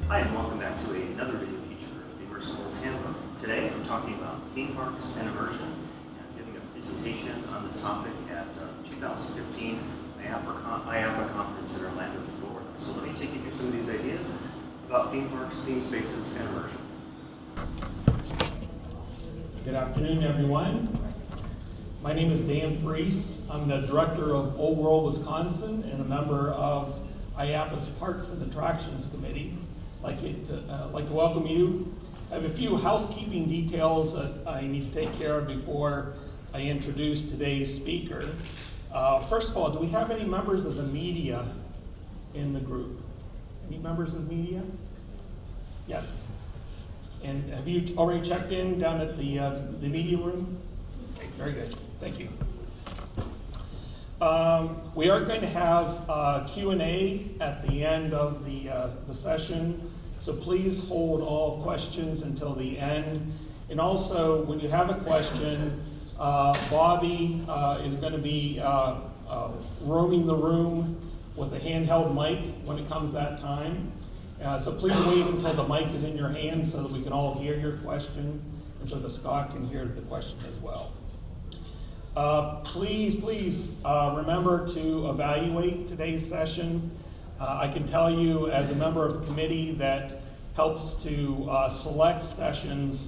Hi, and welcome back to another video feature of the Immersion Handbook. Today I'm talking about theme parks and immersion, and giving a presentation on this topic at 2015 IAAPA conference in Orlando, Florida. So let me take you through some of these ideas about theme parks, theme spaces, and immersion. Good afternoon, everyone. My name is Dan Freese. I'm the director of Old World Wisconsin and a member of IAAPA's Parks and Attractions Committee. I'd like to welcome you. I have a few housekeeping details that I need to take care of before I introduce today's speaker. First of all, do we have any members of the media in the group? Any members of the media? Yes. And have you already checked in down at the media room? Okay, very good. Thank you. We are going to have Q&A at the end of the session, so please hold all questions until the end. And also, when you have a question, Bobby is going to be roaming the room with a handheld mic when it comes that time. So please wait until the mic is in your hand so that we can all hear your question, and so that Scott can hear the question as well. Please remember to evaluate today's session. I can tell you as a member of the committee that helps to select sessions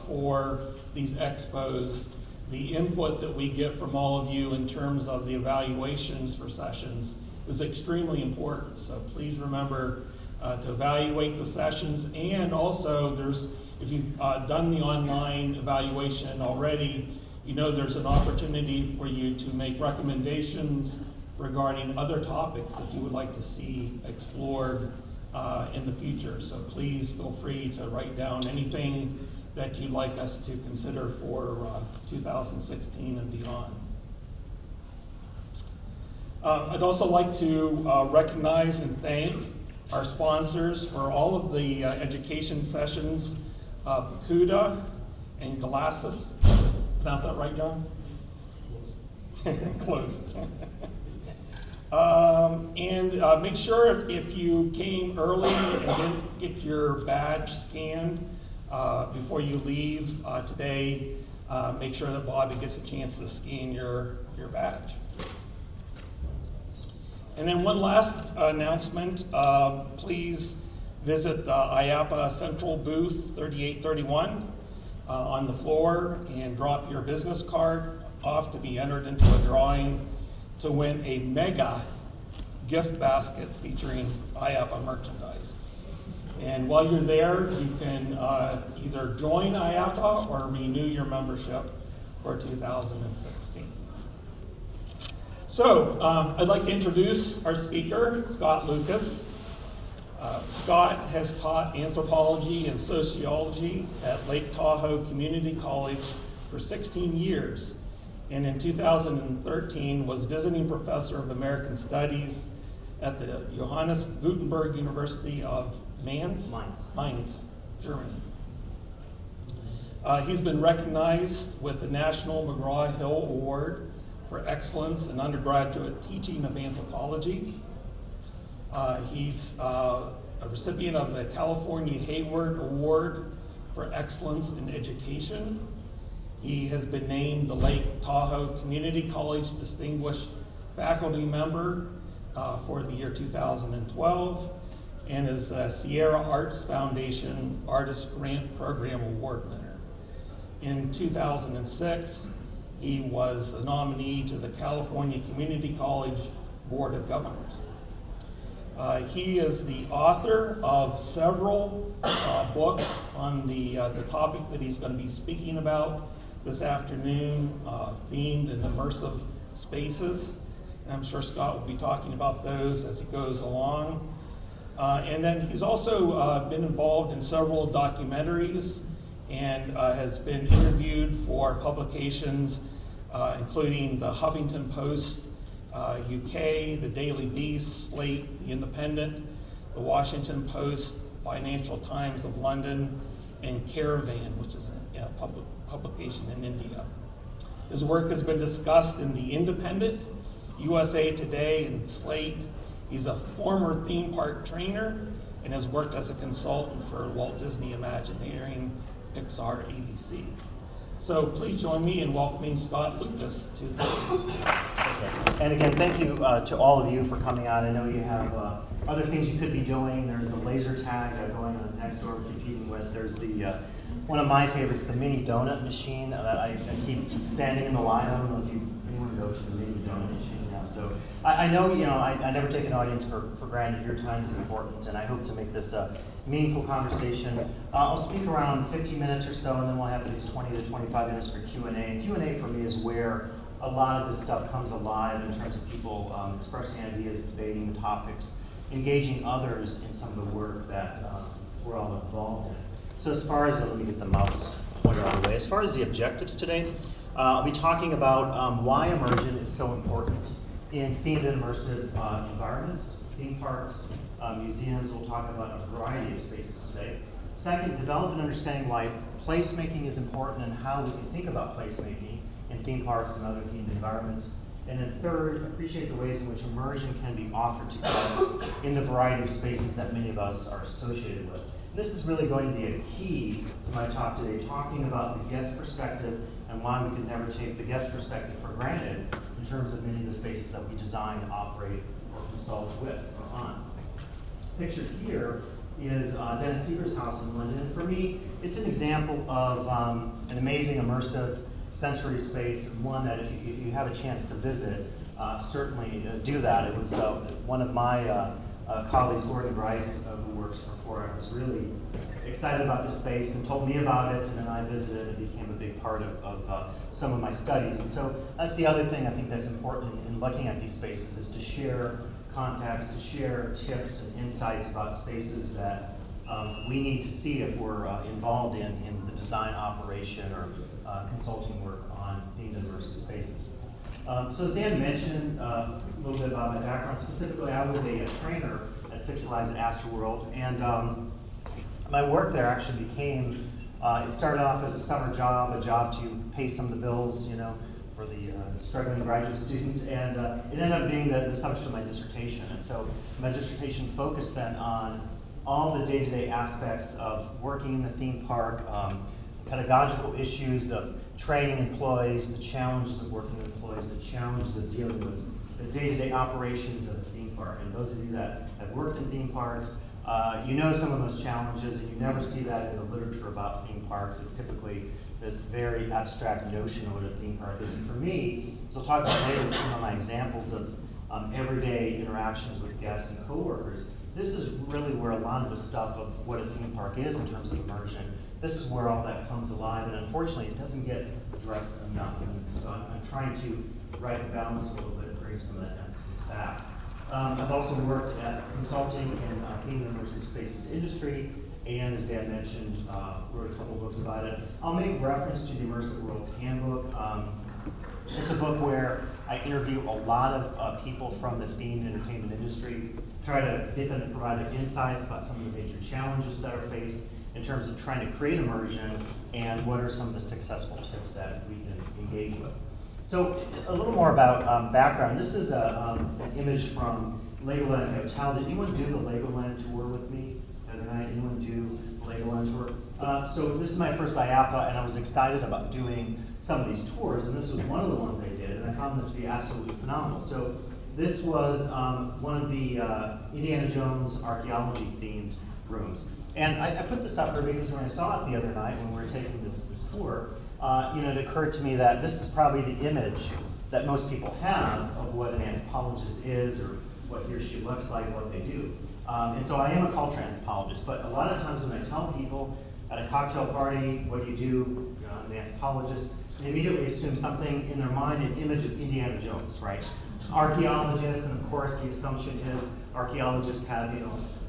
for these expos. The input that we get from all of you in terms of the evaluations for sessions is extremely important. So please remember to evaluate the sessions, and also if you've done the online evaluation already, you know there's an opportunity for you to make recommendations regarding other topics that you would like to see explored in the future. So please feel free to write down anything that you'd like us to consider for 2016 and beyond. I'd also like to recognize and thank our sponsors for all of the education sessions, CUDA and Galassis. Pronounce that right, John? Close. And make sure if you came early and didn't get your badge scanned before you leave today, make sure that Bobby gets a chance to scan your badge. And then one last announcement, please visit the IAAPA Central Booth 3831 on the floor and drop your business card off to be entered into a drawing to win a mega gift basket featuring IAAPA merchandise. And while you're there, you can either join IAAPA or renew your membership for 2016. So I'd like to introduce our speaker, Scott Lukas. Scott has taught anthropology and sociology at Lake Tahoe Community College for 16 years, and in 2013 was visiting professor of American Studies at the Johannes Gutenberg University of Mainz, Germany. He's been recognized with the National McGraw-Hill Award for excellence in undergraduate teaching of anthropology. He's a recipient of the California Hayward Award for excellence in education. He has been named the Lake Tahoe Community College Distinguished Faculty Member for the year 2012, and is a Sierra Arts Foundation Artist Grant Program Award winner. In 2006, he was a nominee to the California Community College Board of Governors. He is the author of several books on the topic that he's going to be speaking about this afternoon, themed and immersive spaces. And I'm sure Scott will be talking about those as he goes along. And then he's also been involved in several documentaries and has been interviewed for publications including the Huffington Post UK, the Daily Beast, Slate, The Independent, the Washington Post, Financial Times of London, and Caravan, which is a publication in India. His work has been discussed in The Independent, USA Today, and Slate. He's a former theme park trainer and has worked as a consultant for Walt Disney Imagineering, Pixar, ABC. So please join me in welcoming Scott Lukas to the Okay. And again, thank you to all of you for coming out. I know you have other things you could be doing. There's a laser tag going on next door competing with. There's the one of my favorites, the mini donut machine that I keep standing in the line. I don't know if anyone go to the mini donut machine now. So I know, I never take an audience for granted. Your time is important, and I hope to make this a meaningful conversation. I'll speak around 15 minutes or so, and then we'll have at least 20 to 25 minutes for Q&A. And Q&A for me is where a lot of this stuff comes alive in terms of people expressing ideas, debating topics, engaging others in some of the work that we're all involved in. So as far as, let me get the mouse pointer out of the way. As far as the objectives today, I'll be talking about why immersion is so important in themed and immersive environments, theme parks, museums. We'll talk about a variety of spaces today. Second, develop an understanding why placemaking is important and how we can think about placemaking in theme parks and other themed environments. And then third, appreciate the ways in which immersion can be offered to guests in the variety of spaces that many of us are associated with. This is really going to be a key to my talk today, talking about the guest perspective and why we can never take the guest perspective for granted in terms of many of the spaces that we design, operate, or consult with or on. Pictured here is Dennis Sieber's house in London. And for me, it's an example of an amazing immersive sensory space, and one that if you have a chance to visit, certainly do that. It was one of my colleagues, Gordon Bryce, who works for Fora, was really excited about this space and told me about it, and then I visited and it became a big part of some of my studies. And so that's the other thing I think that's important in looking at these spaces, is to share contacts, to share tips and insights about spaces that we need to see if we're involved in the design, operation, or consulting work on themed and immersive spaces. So as Dan mentioned, a little bit about my background. Specifically, I was a trainer at Six Flags Astroworld, and my work there actually became, it started off as a summer job, a job to pay some of the bills, for the struggling graduate students, and it ended up being the subject of my dissertation. And so my dissertation focused then on all the day-to-day aspects of working in the theme park, pedagogical issues of training employees, the challenges of working with employees, the challenges of dealing with the day-to-day operations of the theme park. And those of you that have worked in theme parks, you know some of those challenges, and you never see that in the literature about theme parks. It's typically this very abstract notion of what a theme park is. And for me, so I'll talk about later with some of my examples of everyday interactions with guests and coworkers. This is really where a lot of the stuff of what a theme park is in terms of immersion. This is where all that comes alive, and unfortunately, it doesn't get addressed enough. And so I'm trying to right the balance a little bit and bring some of that emphasis back. I've also worked at consulting in themed and immersive spaces industry, and as Dan mentioned, wrote a couple books about it. I'll make reference to the Immersive World's Handbook. It's a book where I interview a lot of people from the themed entertainment industry, try to get them to provide their insights about some of the major challenges that are faced in terms of trying to create immersion, and what are some of the successful tips that we can engage with. So a little more about background. This is an image from Legoland Hotel. Did anyone do the Legoland tour with me the other night? Anyone do the Legoland tour? So this is my first IAAPA, and I was excited about doing some of these tours, and this was one of the ones I did, and I found them to be absolutely phenomenal. So this was one of the Indiana Jones archaeology themed rooms. And I put this up there because when I saw it the other night when we were taking this tour, it occurred to me that this is probably the image that most people have of what an anthropologist is, or what he or she looks like, what they do. And so I am a cultural anthropologist, but a lot of times when I tell people at a cocktail party, what do you do? I'm an anthropologist, they immediately assume something in their mind, an image of Indiana Jones, right? Archaeologists, and of course the assumption is archaeologists have,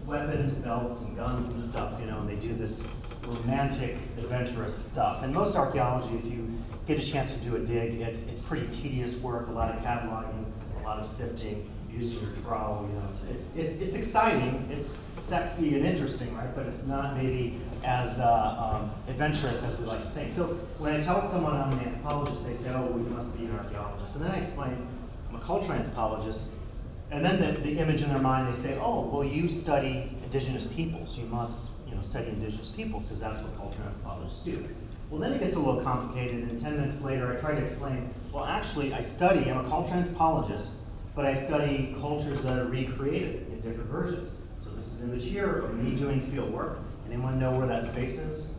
weapons, belts, and guns and stuff, and they do this romantic, adventurous stuff. And most archaeology, if you get a chance to do a dig, it's pretty tedious work, a lot of cataloging, a lot of sifting, using your trowel. It's exciting, it's sexy and interesting, right? But it's not maybe as adventurous as we like to think. So when I tell someone I'm an anthropologist, they say, "Oh, well, you must be an archaeologist." And then I explain I'm a cultural anthropologist. And then the image in their mind, they say, "Oh, well, you study indigenous peoples. You must study indigenous peoples because that's what cultural anthropologists do. Well, then it gets a little complicated, and 10 minutes later I try to explain, well, actually I'm a cultural anthropologist, but I study cultures that are recreated in different versions. So this is an image here of me doing field work. Anyone know where that space is?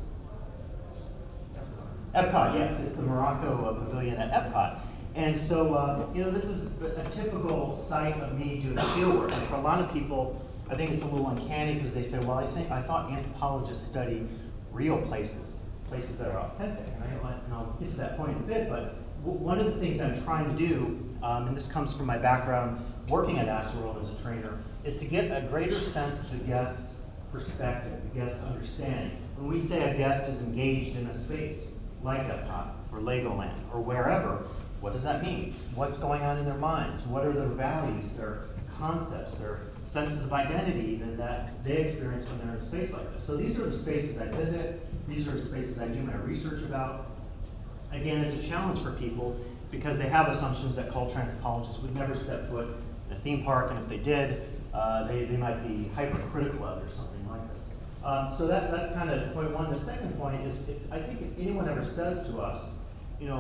Epcot, yes, it's the Morocco Pavilion at Epcot. And so, this is a typical site of me doing field work. And for a lot of people, I think it's a little uncanny because they say, well, I thought anthropologists study real places that are authentic. And I'll get to that point in a bit, but one of the things I'm trying to do, and this comes from my background working at Astroworld as a trainer, is to get a greater sense of the guest's perspective, the guest's understanding. When we say a guest is engaged in a space, like Epcot or Legoland or wherever, what does that mean? What's going on in their minds? What are their values, their concepts, their senses of identity even that they experience when they're in a space like this? So these are the spaces I visit. These are the spaces I do my research about. Again, it's a challenge for people because they have assumptions that cultural anthropologists would never step foot in a theme park, and if they did, they might be hypercritical of it or something like this. So that's kind of point one. The second point is, I think if anyone ever says to us,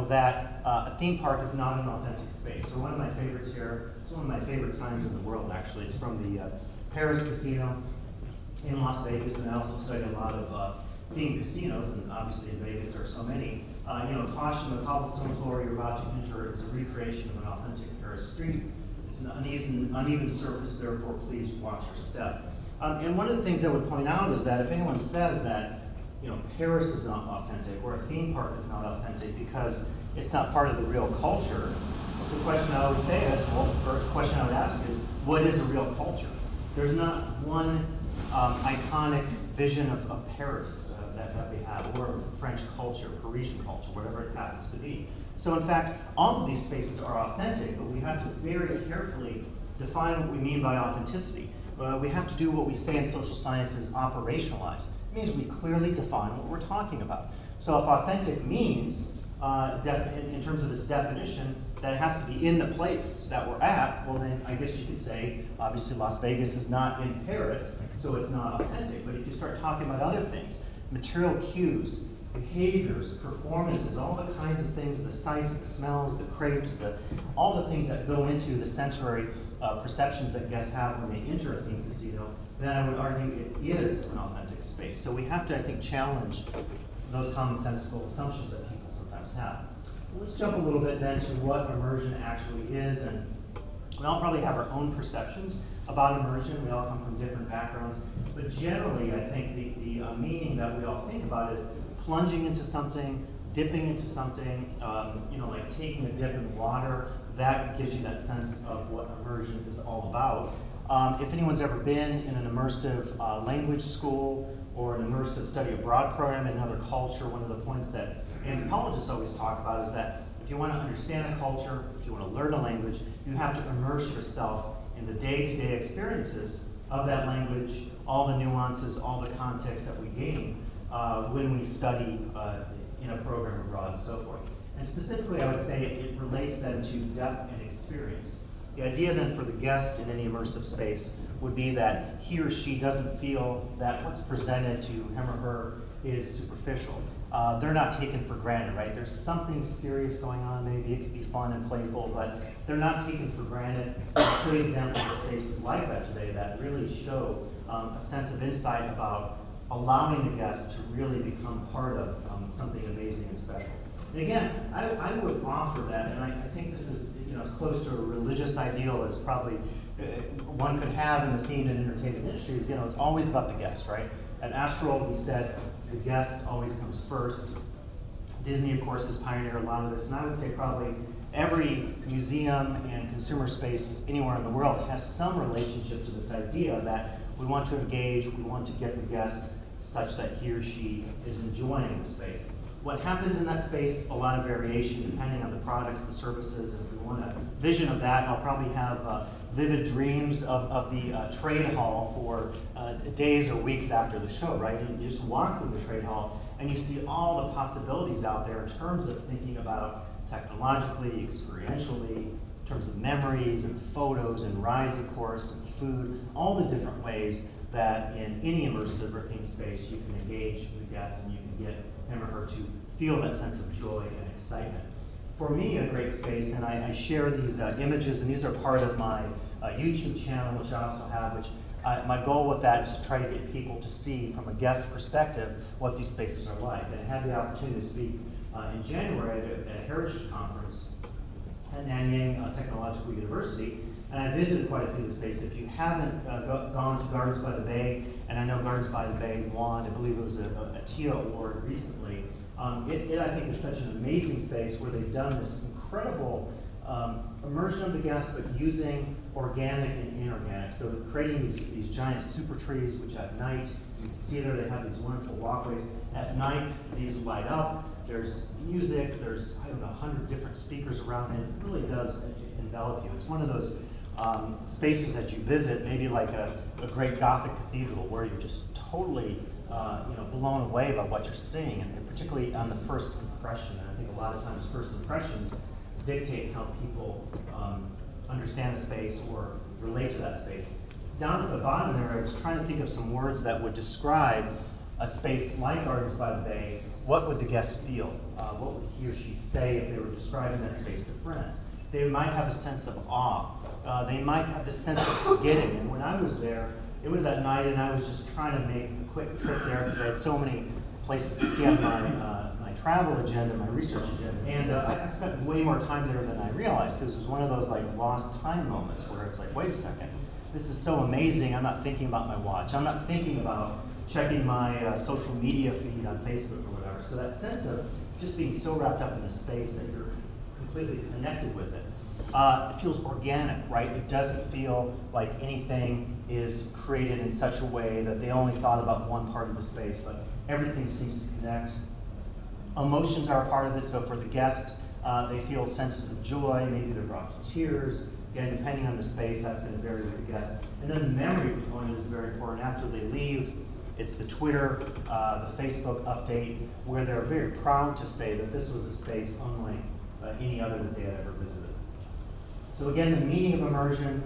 that a theme park is not an authentic space, or one of my favorites here, it's one of my favorite signs in the world actually, it's from the Paris Casino in Las Vegas, and I also study a lot of themed casinos, and obviously in Vegas there are so many. Caution, the cobblestone floor you're about to enter is a recreation of an authentic Paris street. It's an uneven surface, therefore please watch your step. And one of the things I would point out is that if anyone says that Paris is not authentic or a theme park is not authentic because it's not part of the real culture, the question I always say is, or the question I would ask is, what is a real culture? There's not one iconic vision of Paris that we have, or French culture, Parisian culture, whatever it happens to be. So in fact, all of these spaces are authentic, but we have to very carefully define what we mean by authenticity. We have to do what we say in social sciences, operationalize. It means we clearly define what we're talking about. So if authentic means, in terms of its definition, that it has to be in the place that we're at, well then I guess you could say, obviously Las Vegas is not in Paris, so it's not authentic. But if you start talking about other things, material cues, behaviors, performances, all the kinds of things, the sights, the smells, the crepes, all the things that go into the sensory perceptions that guests have when they enter a themed casino, then I would argue it is an authentic space. So we have to, I think, challenge those commonsensical assumptions that people sometimes have. Let's jump a little bit then to what immersion actually is, and we all probably have our own perceptions about immersion. We all come from different backgrounds, but generally I think the meaning that we all think about is plunging into something, dipping into something, like taking a dip in water. That gives you that sense of what immersion is all about. If anyone's ever been in an immersive language school or an immersive study abroad program in another culture, one of the points that anthropologists always talk about is that if you want to understand a culture, if you want to learn a language, you have to immerse yourself in the day-to-day experiences of that language, all the nuances, all the context that we gain when we study in a program abroad and so forth. And specifically, I would say it relates then to depth and experience. The idea then for the guest in any immersive space would be that he or she doesn't feel that what's presented to him or her is superficial. They're not taken for granted, right? There's something serious going on, maybe it could be fun and playful, but they're not taken for granted. I'll show you examples of spaces like that today that really show a sense of insight about allowing the guest to really become part of something amazing and special. And again, I would offer that, and I think this is as close to a religious ideal as probably one could have in the themed and entertainment industries. It's always about the guest, right? At Astroworld, we said the guest always comes first. Disney, of course, has pioneered a lot of this, and I would say probably every museum and consumer space anywhere in the world has some relationship to this idea that we want to engage, we want to get the guest such that he or she is enjoying the space. What happens in that space, a lot of variation depending on the products, the services. If we want a vision of that, I'll probably have vivid dreams of the trade hall for days or weeks after the show, right? You just walk through the trade hall and you see all the possibilities out there in terms of thinking about technologically, experientially, in terms of memories and photos and rides, of course, and food, all the different ways that in any immersive or themed space, you can engage with the guest and you can get him or her to feel that sense of joy and excitement. For me, a great space, and I share these images, and these are part of my YouTube channel, which I also have, which my goal with that is to try to get people to see from a guest perspective what these spaces are like. And I had the opportunity to speak in January at a Heritage Conference at Nanyang Technological University, and I visited quite a few of the spaces. If you haven't gone to Gardens by the Bay, and I know Gardens by the Bay won, I believe it was a TIA award recently, it I think is such an amazing space where they've done this incredible immersion of the guests, but using organic and inorganic. So creating these giant super trees, which at night, you can see there they have these wonderful walkways. At night, these light up. There's music, there's, I don't know, 100 different speakers around it. It really does envelop you. It's one of those spaces that you visit, maybe like a great Gothic cathedral, where you're just totally blown away by what you're seeing, and particularly on the first impression. And I think a lot of times first impressions dictate how people understand a space or relate to that space. Down at the bottom there, I was trying to think of some words that would describe a space like Gardens by the Bay. What would the guest feel? What would he or she say if they were describing that space to friends? They might have a sense of awe. They might have the sense of forgetting. And when I was there, it was at night, and I was just trying to make a quick trip there because I had so many places to see on my travel agenda, my research agenda. And I spent way more time there than I realized, because it was one of those like lost time moments where it's like, wait a second, this is so amazing. I'm not thinking about my watch. I'm not thinking about checking my social media feed on Facebook or whatever. So that sense of just being so wrapped up in the space that you're completely connected with it. It feels organic, right? It doesn't feel like anything is created in such a way that they only thought about one part of the space, but everything seems to connect. Emotions are a part of it, so for the guest, they feel senses of joy, maybe they're brought to tears. Again, depending on the space, that's going to vary with the guest. And then the memory component is very important. After they leave, it's the Twitter, the Facebook update, where they're very proud to say that this was a space unlike any other that they had ever visited. So again, the meaning of immersion,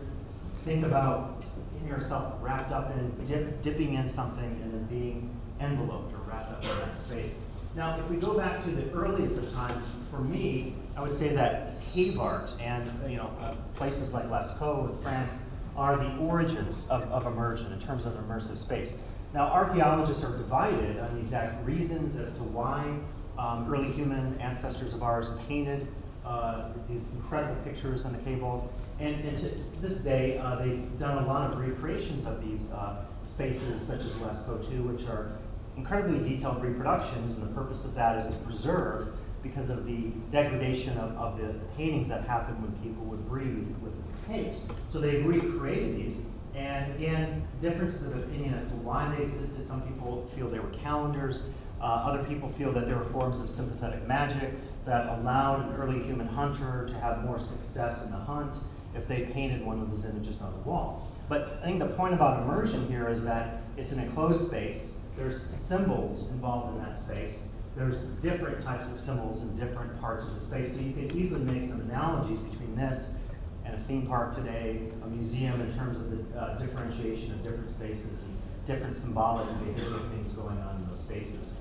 think about getting yourself wrapped up in, dipping in something and then being enveloped or wrapped up in that space. Now, if we go back to the earliest of times, for me, I would say that cave art and places like Lascaux in France are the origins of immersion in terms of immersive space. Now, archaeologists are divided on the exact reasons as to why early human ancestors of ours painted these incredible pictures on the cave walls. And to this day, they've done a lot of recreations of these spaces, such as Lascaux too, which are incredibly detailed reproductions, and the purpose of that is to preserve, because of the degradation of the paintings that happened when people would breathe with the caves. So they've recreated these. And again, differences of opinion as to why they existed. Some people feel they were calendars. Other people feel that they were forms of sympathetic magic that allowed an early human hunter to have more success in the hunt if they painted one of those images on the wall. But I think the point about immersion here is that it's an enclosed space. There's symbols involved in that space. There's different types of symbols in different parts of the space. So you can easily make some analogies between this and a theme park today, a museum, in terms of the differentiation of different spaces and different symbolic and behavioral things going on in those spaces.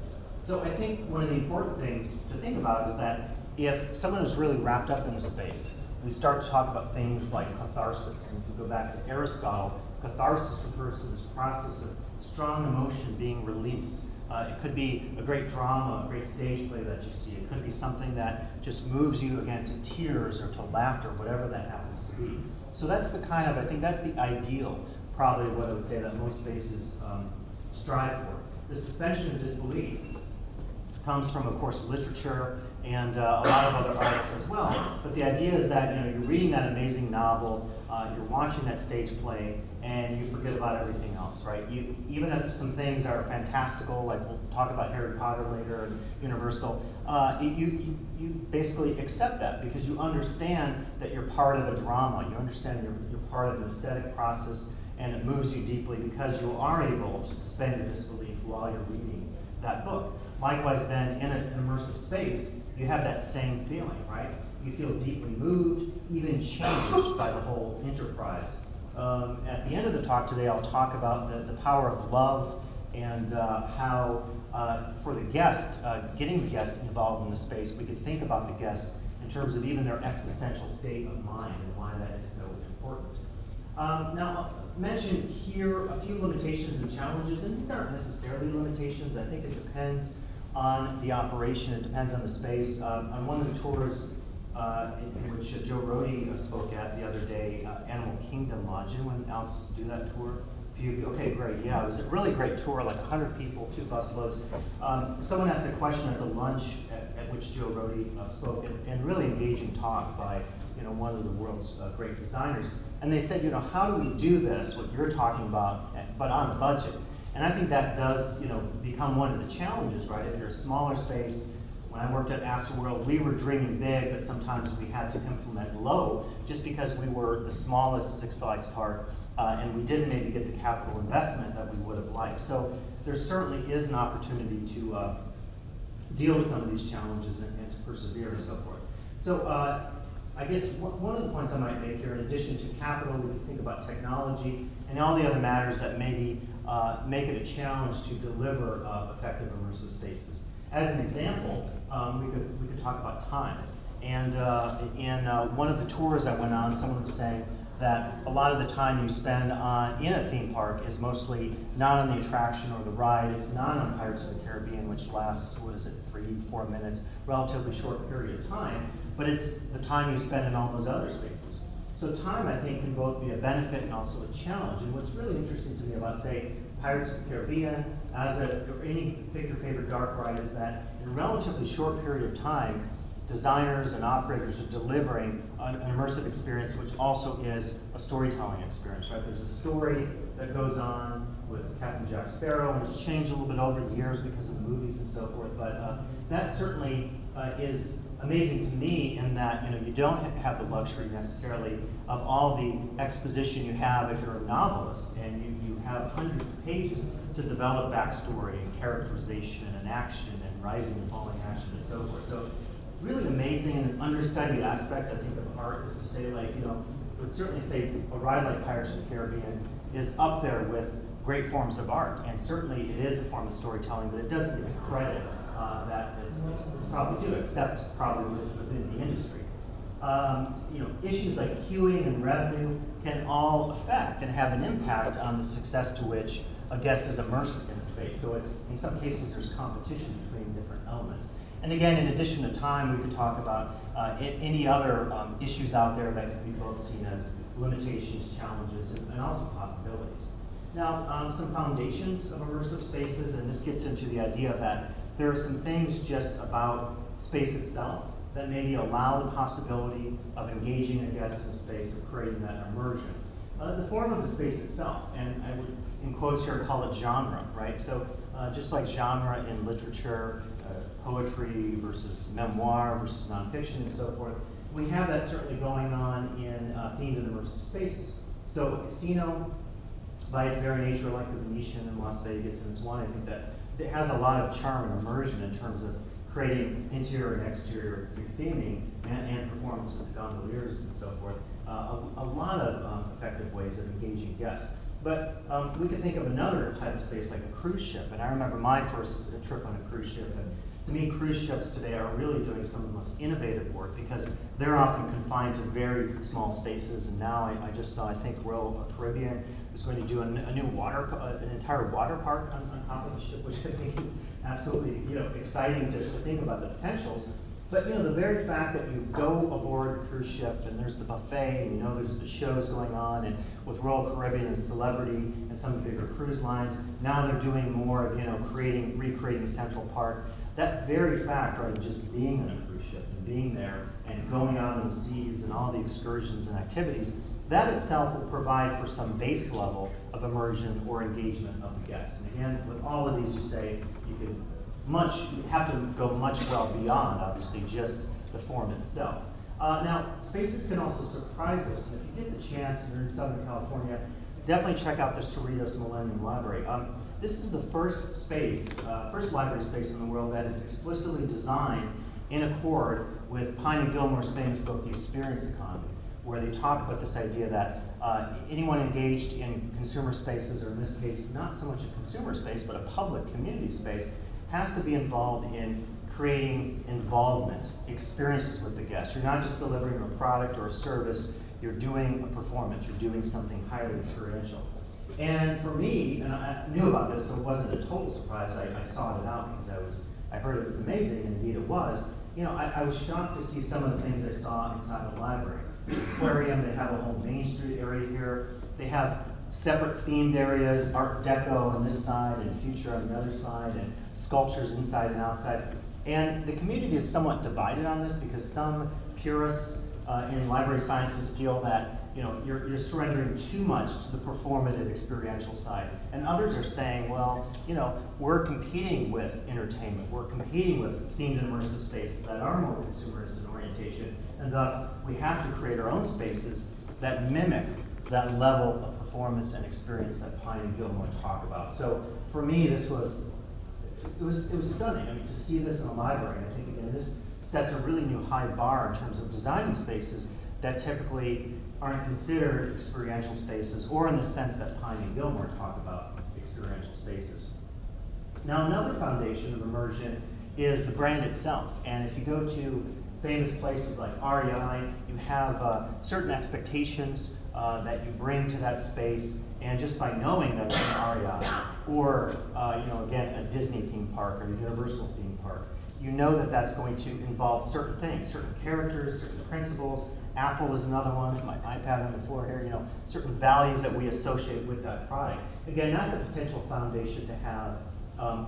So I think one of the important things to think about is that if someone is really wrapped up in a space, we start to talk about things like catharsis. And if we go back to Aristotle, catharsis refers to this process of strong emotion being released. It could be a great drama, a great stage play that you see. It could be something that just moves you, again, to tears or to laughter, whatever that happens to be. So that's the kind of, I think that's the ideal, probably what I would say that most spaces strive for. The suspension of disbelief comes from, of course, literature and a lot of other arts as well. But the idea is that you're reading that amazing novel, you're watching that stage play, and you forget about everything else, right? Even if some things are fantastical, like we'll talk about Harry Potter later and Universal, you basically accept that because you understand that you're part of a drama. You understand you're part of an aesthetic process, and it moves you deeply because you are able to suspend your disbelief while you're reading that book. Likewise, then, in an immersive space, you have that same feeling, right? You feel deeply moved, even changed by the whole enterprise at the end of the talk today, I'll talk about the power of love and how, for the guest, getting the guest involved in the space, we could think about the guest in terms of even their existential state of mind and why that is so important. Now, I'll mention here a few limitations and challenges, and these aren't necessarily limitations. I think it depends on the operation, it depends on the space. On one of the tours in which Joe Rohde spoke at the other day, Animal Kingdom Lodge. Anyone else do that tour? A few of you? Okay, great. Yeah, it was a really great tour, like 100 people, 2 busloads. Someone asked a question at the lunch at which Joe Rohde spoke, and really engaging talk by one of the world's great designers. And they said, how do we do this, what you're talking about, but on budget? And I think that does, become one of the challenges, right? If you're a smaller space, when I worked at Astroworld, we were dreaming big, but sometimes we had to implement low just because we were the smallest Six Flags park, and we didn't maybe get the capital investment that we would have liked. So there certainly is an opportunity to deal with some of these challenges and to persevere and so forth. So I guess one of the points I might make here, in addition to capital, we can think about technology and all the other matters that maybe make it a challenge to deliver effective immersive spaces. As an example, we could talk about time. And in one of the tours I went on, someone was saying that a lot of the time you spend in a theme park is mostly not on the attraction or the ride. It's not on Pirates of the Caribbean, which lasts, 3-4 minutes, relatively short period of time, but it's the time you spend in all those other spaces. So time, I think, can both be a benefit and also a challenge. And what's really interesting to me about, say, Pirates of the Caribbean, or any pick your favorite dark ride, is that in a relatively short period of time, designers and operators are delivering an immersive experience, which also is a storytelling experience, right? There's a story that goes on with Captain Jack Sparrow, and it's changed a little bit over the years because of the movies and so forth, but that certainly is amazing to me in that you don't have the luxury necessarily of all the exposition you have if you're a novelist, and you have hundreds of pages to develop backstory and characterization and action and rising and falling action and so forth. So really amazing and an understudied aspect, I think, of art is to say, I would certainly say a ride like Pirates of the Caribbean is up there with great forms of art, and certainly it is a form of storytelling, but it doesn't get the credit that is probably due, except probably within the industry. Issues like queuing and revenue can all affect and have an impact on the success to which a guest is immersed in a space. So it's, in some cases, there's competition between different elements. And again, in addition to time, we could talk about any other issues out there that could be both seen as limitations, challenges, and also possibilities. Now, some foundations of immersive spaces, and this gets into the idea that there are some things just about space itself that maybe allow the possibility of engaging a guest in a space, of creating that immersion. The form of the space itself, and I would, in quotes here, call it genre, right? So just like genre in literature, poetry versus memoir versus nonfiction and so forth, we have that certainly going on in themed and immersive spaces. So a casino, by its very nature, like the Venetian in Las Vegas, and it's one I think that it has a lot of charm and immersion in terms of creating interior and exterior theming and performance with gondoliers and so forth. A lot of effective ways of engaging guests. But we could think of another type of space like a cruise ship. And I remember my first trip on a cruise ship. And to me, cruise ships today are really doing some of the most innovative work because they're often confined to very small spaces. And now I just saw, I think Royal Caribbean is going to do a new an entire water park on top of the ship, which I think is absolutely exciting to think about the potentials. But the very fact that you go aboard the cruise ship and there's the buffet and there's the shows going on, and with Royal Caribbean and Celebrity and some of the bigger cruise lines, now they're doing more of recreating Central Park. That very fact, right, of just being on a cruise ship and being there and going out on the seas and all the excursions and activities, that itself will provide for some base level of immersion or engagement of the guests. And again, with all of these, you say you have to go much well beyond, obviously, just the form itself. Now, spaces can also surprise us. And if you get the chance, and you're in Southern California, definitely check out the Cerritos Millennium Library. This is the first library space in the world that is explicitly designed in accord with Pine and Gilmore's famous book, The Experience Economy, where they talk about this idea that anyone engaged in consumer spaces, or in this case, not so much a consumer space, but a public community space, has to be involved in creating involvement, experiences with the guest. You're not just delivering a product or a service, you're doing a performance, you're doing something highly experiential. And for me, and I knew about this, so it wasn't a total surprise, I sought it out because I heard it was amazing, and indeed it was. You know, I was shocked to see some of the things I saw inside the library. Aquarium, they have a whole Main Street area here. They have separate themed areas, Art Deco on this side and Future on the other side, and sculptures inside and outside. And the community is somewhat divided on this because some purists in library sciences feel that you're surrendering too much to the performative experiential side. And others are saying, well, we're competing with entertainment, we're competing with themed and immersive spaces that are more consumerist in orientation, and thus we have to create our own spaces that mimic that level of performance and experience that Pine and Gilmore talk about. So for me, it was stunning. I mean, to see this in a library, and I think again, this sets a really new high bar in terms of designing spaces that typically aren't considered experiential spaces, or in the sense that Pine and Gilmore talk about experiential spaces. Now, another foundation of immersion is the brand itself. And if you go to famous places like REI, you have certain expectations that you bring to that space, and just by knowing that it's an REI, or again, a Disney theme park or a Universal theme park, you know that that's going to involve certain things, certain characters, certain principles. Apple is another one, my iPad on the floor here, certain values that we associate with that product. Again, that's a potential foundation to have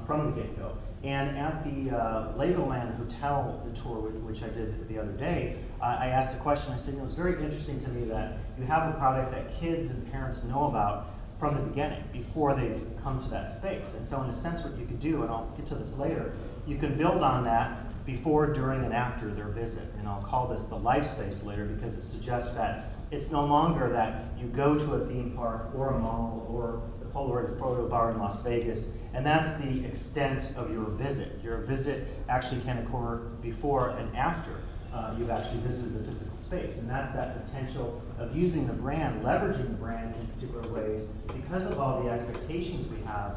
from the get-go. And at the Legoland Hotel, the tour, which I did the other day, I asked a question. I said, it's very interesting to me that you have a product that kids and parents know about from the beginning, before they've come to that space. And so in a sense, what you could do, and I'll get to this later, you can build on that before, during, and after their visit. And I'll call this the life space later, because it suggests that it's no longer that you go to a theme park or a mall or the Polaroid photo bar in Las Vegas, and that's the extent of your visit. Your visit actually can occur before and after you've actually visited the physical space. And that's that potential of using the brand, leveraging the brand in particular ways, because of all the expectations we have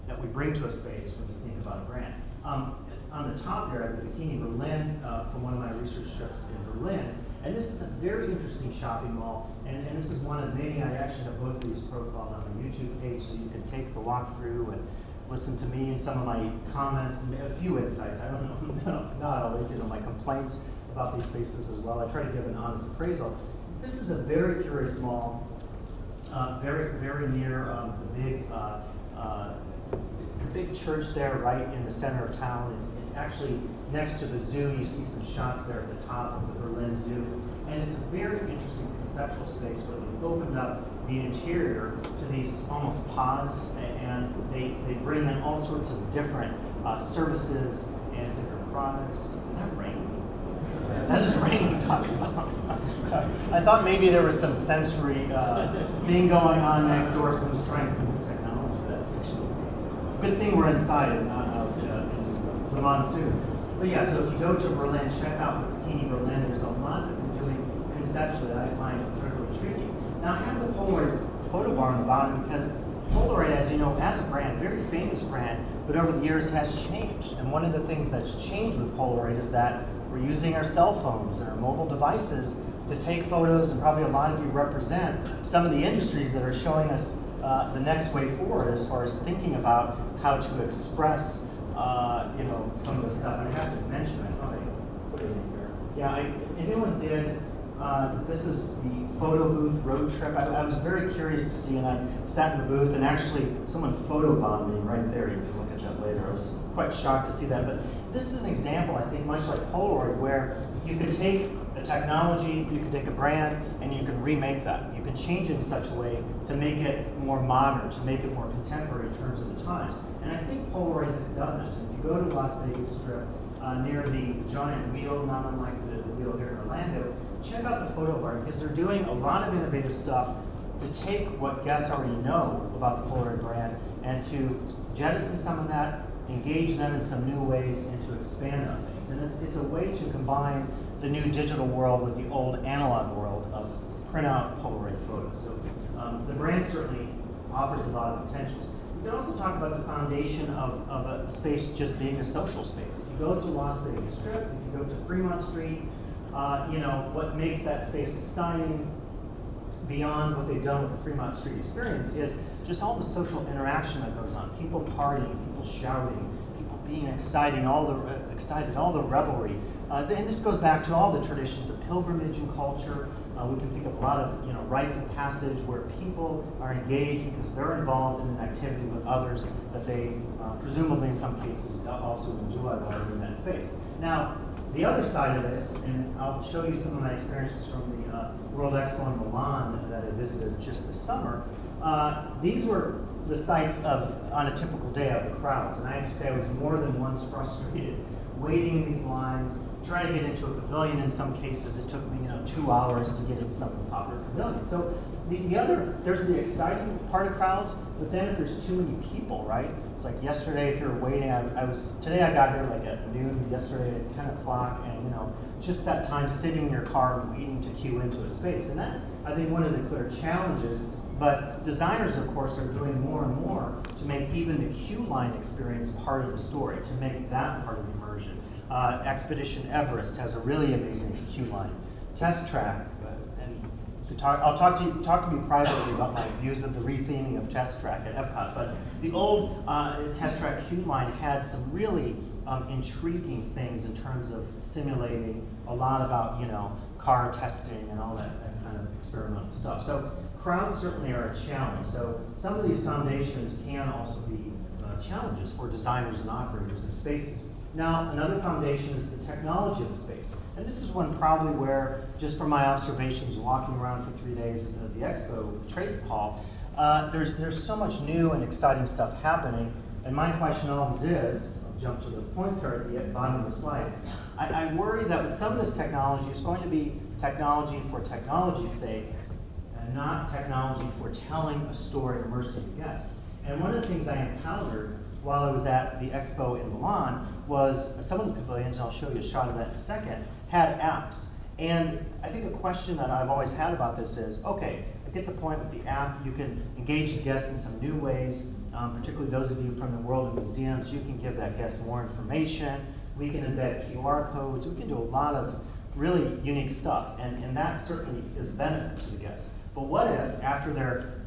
that we bring to a space when we think about a brand. On the top here, I have the Bikini Berlin from one of my research trips in Berlin. And this is a very interesting shopping mall. And this is one of many. I actually have both of these profiled on my YouTube page, so you can take the walkthrough and listen to me and some of my comments and a few insights. I don't know, not always, my complaints about these spaces as well. I try to give an honest appraisal. This is a very curious mall, very, very near the big church there right in the center of town. It's actually next to the zoo. You see some shots there at the top of the Berlin Zoo. And it's a very interesting conceptual space where they've opened up the interior to these almost pods, and they bring in all sorts of different services and different products. Is that rain? That is rain talking about. I thought maybe there was some sensory thing going on next door. Someone's trying some new technology. That's actually good thing we're inside and not out in the monsoon. But yeah, so if you go to Berlin, check out Bikini Berlin. There's a lot that they're doing conceptually that I find incredibly intriguing. Now, I have the Polaroid photo bar on the bottom because Polaroid, as you know, as a brand, very famous brand, but over the years has changed. And one of the things that's changed with Polaroid is that we're using our cell phones and our mobile devices to take photos, and probably a lot of you represent some of the industries that are showing us the next way forward as far as thinking about how to express some of the stuff. And I have to mention, I thought I put it in here. Yeah, if anyone did, this is the photo booth road trip. I was very curious to see, and I sat in the booth, and actually someone photobombed me right there. You can look at that later. I was quite shocked to see that. But this is an example, I think, much like Polaroid, where you can take a technology, you can take a brand, and you can remake that. You can change it in such a way to make it more modern, to make it more contemporary in terms of the times. And I think Polaroid has done this. If you go to Las Vegas Strip, near the giant wheel, not unlike the wheel here in Orlando, check out the photo bar, because they're doing a lot of innovative stuff to take what guests already know about the Polaroid brand and to jettison some of that, engage them in some new ways, and to expand on things. And it's a way to combine the new digital world with the old analog world of printout Polaroid photos. So the brand certainly offers a lot of potentials. We can also talk about the foundation of a space just being a social space. If you go to Las Vegas Strip, if you go to Fremont Street, you know, what makes that space exciting beyond what they've done with the Fremont Street experience is just all the social interaction that goes on. People partying, people shouting, people being excited, all the revelry. And this goes back to all the traditions of pilgrimage and culture. We can think of a lot of, you know, rites of passage where people are engaged because they're involved in an activity with others that they presumably in some cases also enjoy while they're in that space. Now, the other side of this, and I'll show you some of my experiences from the World Expo in Milan that I visited just this summer. These were the sites of, on a typical day, of the crowds. And I have to say I was more than once frustrated waiting in these lines, trying to get into a pavilion. In some cases, it took me, you know, 2 hours to get into some of the popular pavilions. So there's the exciting part of crowds, but then if there's too many people, right? It's like yesterday, if you're waiting, today I got here like at noon, yesterday at 10 o'clock, and you know, just that time sitting in your car waiting to queue into a space. And that's, I think, one of the clear challenges. But designers, of course, are doing more and more to make even the queue line experience part of the story, to make that part of the immersion. Expedition Everest has a really amazing queue line. Test Track, and talk to me privately about my views of the retheming of Test Track at Epcot. But the old Test Track queue line had some really intriguing things in terms of simulating a lot about, you know, car testing and all that kind of experimental stuff. So crowds certainly are a challenge. So some of these foundations can also be challenges for designers and operators of spaces. Now, another foundation is the technology of the space. And this is one probably where, just from my observations walking around for 3 days at the Expo Trade Hall, there's so much new and exciting stuff happening. And my question always is, I'll jump to the point there at the bottom of the slide, I worry that with some of this technology, it's going to be technology for technology's sake, and not technology for telling a story and immersing the guest. And one of the things I encountered while I was at the Expo in Milan was some of the pavilions, and I'll show you a shot of that in a second, had apps. And I think a question that I've always had about this is, okay, I get the point with the app, you can engage the guest in some new ways, particularly those of you from the world of museums, you can give that guest more information, we can embed QR codes, we can do a lot of really unique stuff, and that certainly is a benefit to the guest. But what if after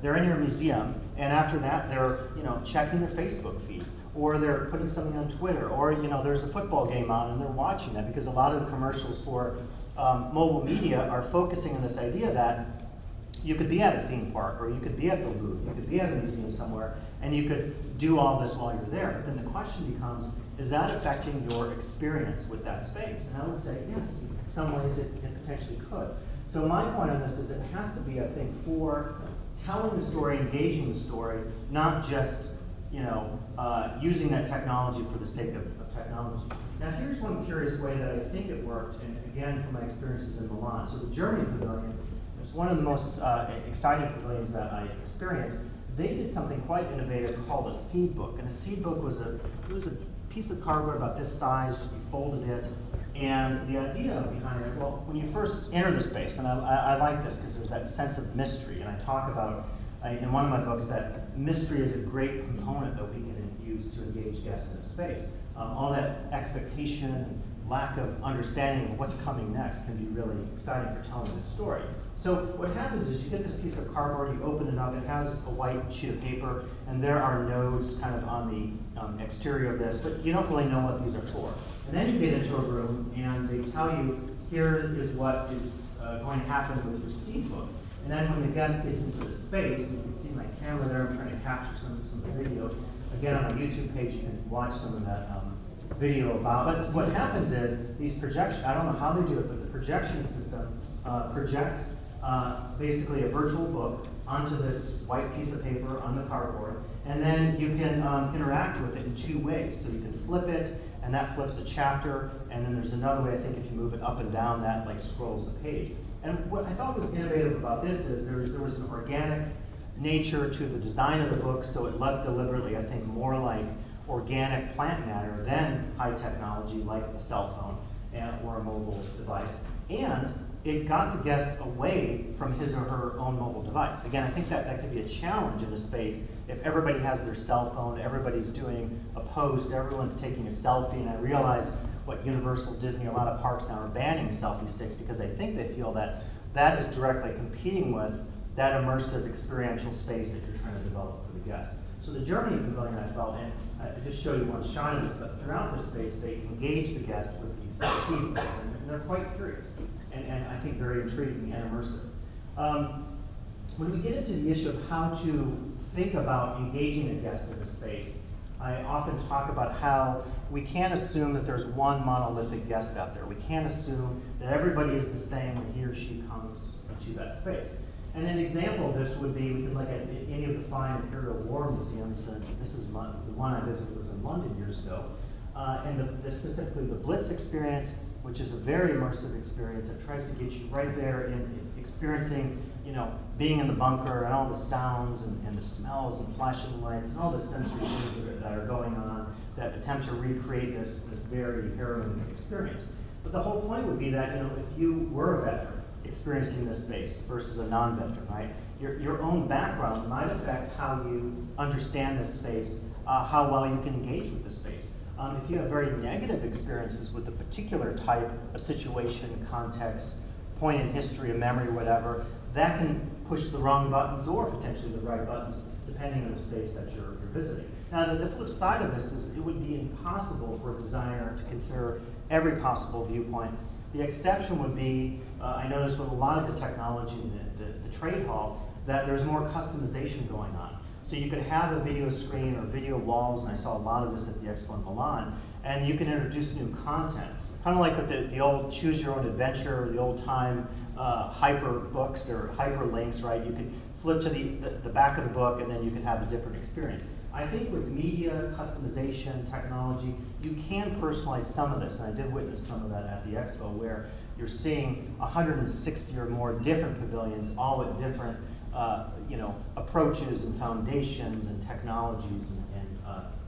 they're in your museum, and after that they're, you know, checking their Facebook feed, or they're putting something on Twitter, or, you know, there's a football game on and they're watching that, because a lot of the commercials for mobile media are focusing on this idea that you could be at a theme park, or you could be at the Louvre, you could be at a museum somewhere, and you could do all this while you're there. But then the question becomes, is that affecting your experience with that space? And I would say yes, in some ways it potentially could. So my point on this is it has to be, I think, for telling the story, engaging the story, not just, you know, using that technology for the sake of technology. Now here's one curious way that I think it worked, and again from my experiences in Milan. So the Germany pavilion was one of the most exciting pavilions that I experienced. They did something quite innovative called a seed book, and a seed book was a piece of cardboard about this size. We folded it. And the idea behind it, well, when you first enter the space, and I like this because there's that sense of mystery, and I talk about in one of my books that mystery is a great component that we can use to engage guests in a space. All that expectation and lack of understanding of what's coming next can be really exciting for telling the story. So what happens is you get this piece of cardboard, you open it up, it has a white sheet of paper, and there are nodes kind of on the exterior of this, but you don't really know what these are for. And then you get into a room, and they tell you, here is what is going to happen with your seed book. And then when the guest gets into the space, and you can see my camera there, I'm trying to capture some of the video. Again, on my YouTube page, you can watch some of that video about. But what happens is these projections, I don't know how they do it, but the projection system projects basically a virtual book onto this white piece of paper on the cardboard, and then you can interact with it in two ways. So you can flip it, and that flips a chapter, and then there's another way, I think, if you move it up and down, that like scrolls the page. And what I thought was innovative about this is there was an organic nature to the design of the book, so it looked deliberately, I think, more like organic plant matter than high technology like a cell phone. or a mobile device, and it got the guest away from his or her own mobile device. Again, I think that could be a challenge in a space if everybody has their cell phone, everybody's doing a post, everyone's taking a selfie, and I realize what Universal, Disney, a lot of parks now are banning selfie sticks because I think they feel that that is directly competing with that immersive experiential space that you're trying to develop for the guest. So the Germany Pavilion, I felt, and I just show you one shot of this, but throughout this space, they engage the guest with these sequels, and they're quite curious, and I think very intriguing and immersive. When we get into the issue of how to think about engaging a guest in a space, I often talk about how we can't assume that there's one monolithic guest out there. We can't assume that everybody is the same when he or she comes into that space. And an example of this would be, we could look at any of the fine Imperial War museums. This is the one I visited was in London years ago. And specifically the Blitz experience, which is a very immersive experience that tries to get you right there in experiencing, being in the bunker and all the sounds and the smells and flashing lights and all the sensory things that are going on that attempt to recreate this very harrowing experience. But the whole point would be that, if you were a veteran experiencing this space versus a non-veteran, right? Your own background might affect how you understand this space, how well you can engage with this space. If you have very negative experiences with a particular type of situation, context, point in history, a memory, whatever, that can push the wrong buttons or potentially the right buttons, depending on the space that you're visiting. Now, the flip side of this is it would be impossible for a designer to consider every possible viewpoint. The exception would be, I noticed with a lot of the technology in the trade hall, that there's more customization going on. So you could have a video screen or video walls, and I saw a lot of this at the Expo in Milan, and you can introduce new content. Kind of like with the old choose your own adventure, the old time hyper books or hyperlinks, right? You could flip to the back of the book and then you could have a different experience. I think with media, customization, technology, you can personalize some of this, and I did witness some of that at the Expo, where you're seeing 160 or more different pavilions, all with different approaches and foundations and technologies and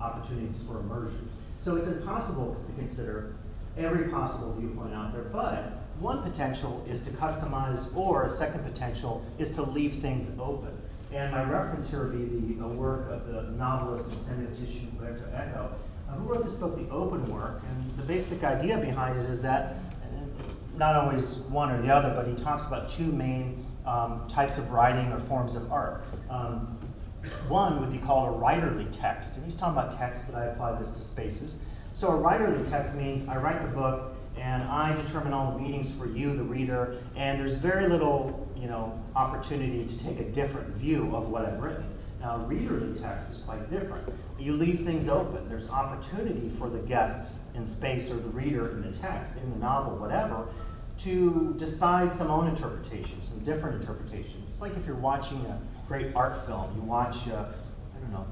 opportunities for immersion. So it's impossible to consider every possible viewpoint out there, but one potential is to customize, or a second potential is to leave things open. And my reference here would be the work of the novelist and semiotician Umberto Eco, who wrote this book, The Open Work, and the basic idea behind it is that, and it's not always one or the other, but he talks about two main types of writing or forms of art. One would be called a writerly text, and he's talking about text, but I apply this to spaces. So a writerly text means I write the book, and I determine all the meanings for you, the reader, and there's very little, opportunity to take a different view of what I've written. Now, readerly text is quite different. You leave things open. There's opportunity for the guest in space or the reader in the text, in the novel, whatever, to decide some own interpretation, some different interpretation. It's like if you're watching a great art film, you watch,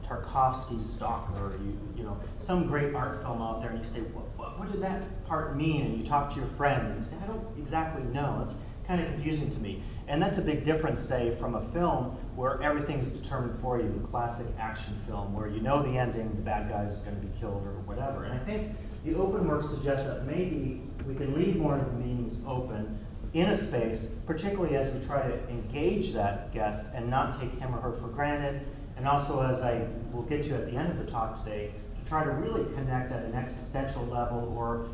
Tarkovsky's Stalker, or some great art film out there, and you say, what did that part mean? And you talk to your friend, and you say, I don't exactly know. It's kind of confusing to me. And that's a big difference, say, from a film where everything's determined for you, a classic action film, where you know the ending, the bad guy is going to be killed or whatever. And I think the open work suggests that maybe we can leave more of the meanings open in a space, particularly as we try to engage that guest and not take him or her for granted, and also, as I will get to at the end of the talk today, to try to really connect at an existential level, or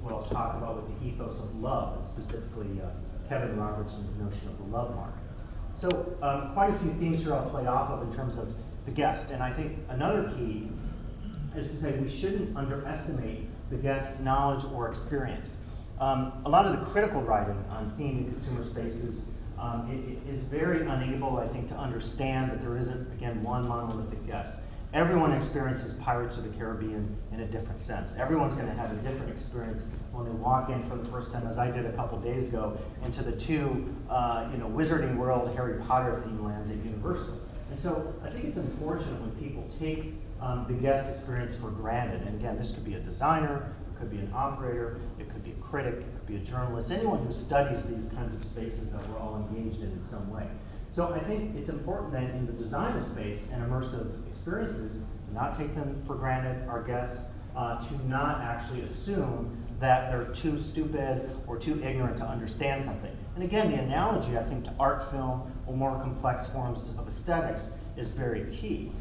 what I'll talk about with the ethos of love, and specifically Kevin Robertson's notion of the love mark. So quite a few themes here I'll play off of in terms of the guest, and I think another key is to say we shouldn't underestimate the guest's knowledge or experience. A lot of the critical writing on theme and consumer spaces is very unable, I think, to understand that there isn't, again, one monolithic guest. Everyone experiences Pirates of the Caribbean in a different sense. Everyone's going to have a different experience when they walk in for the first time, as I did a couple days ago, into the two, Wizarding World, Harry Potter theme lands at Universal. And so I think it's unfortunate when people take the guest experience for granted. And again, this could be a designer, it could be an operator, it could be a critic, it could be a journalist, anyone who studies these kinds of spaces that we're all engaged in some way. So I think it's important then in the design of space and immersive experiences, not take them for granted, our guests, to not actually assume that they're too stupid or too ignorant to understand something. And again, the analogy, I think, to art film or more complex forms of aesthetics is very key.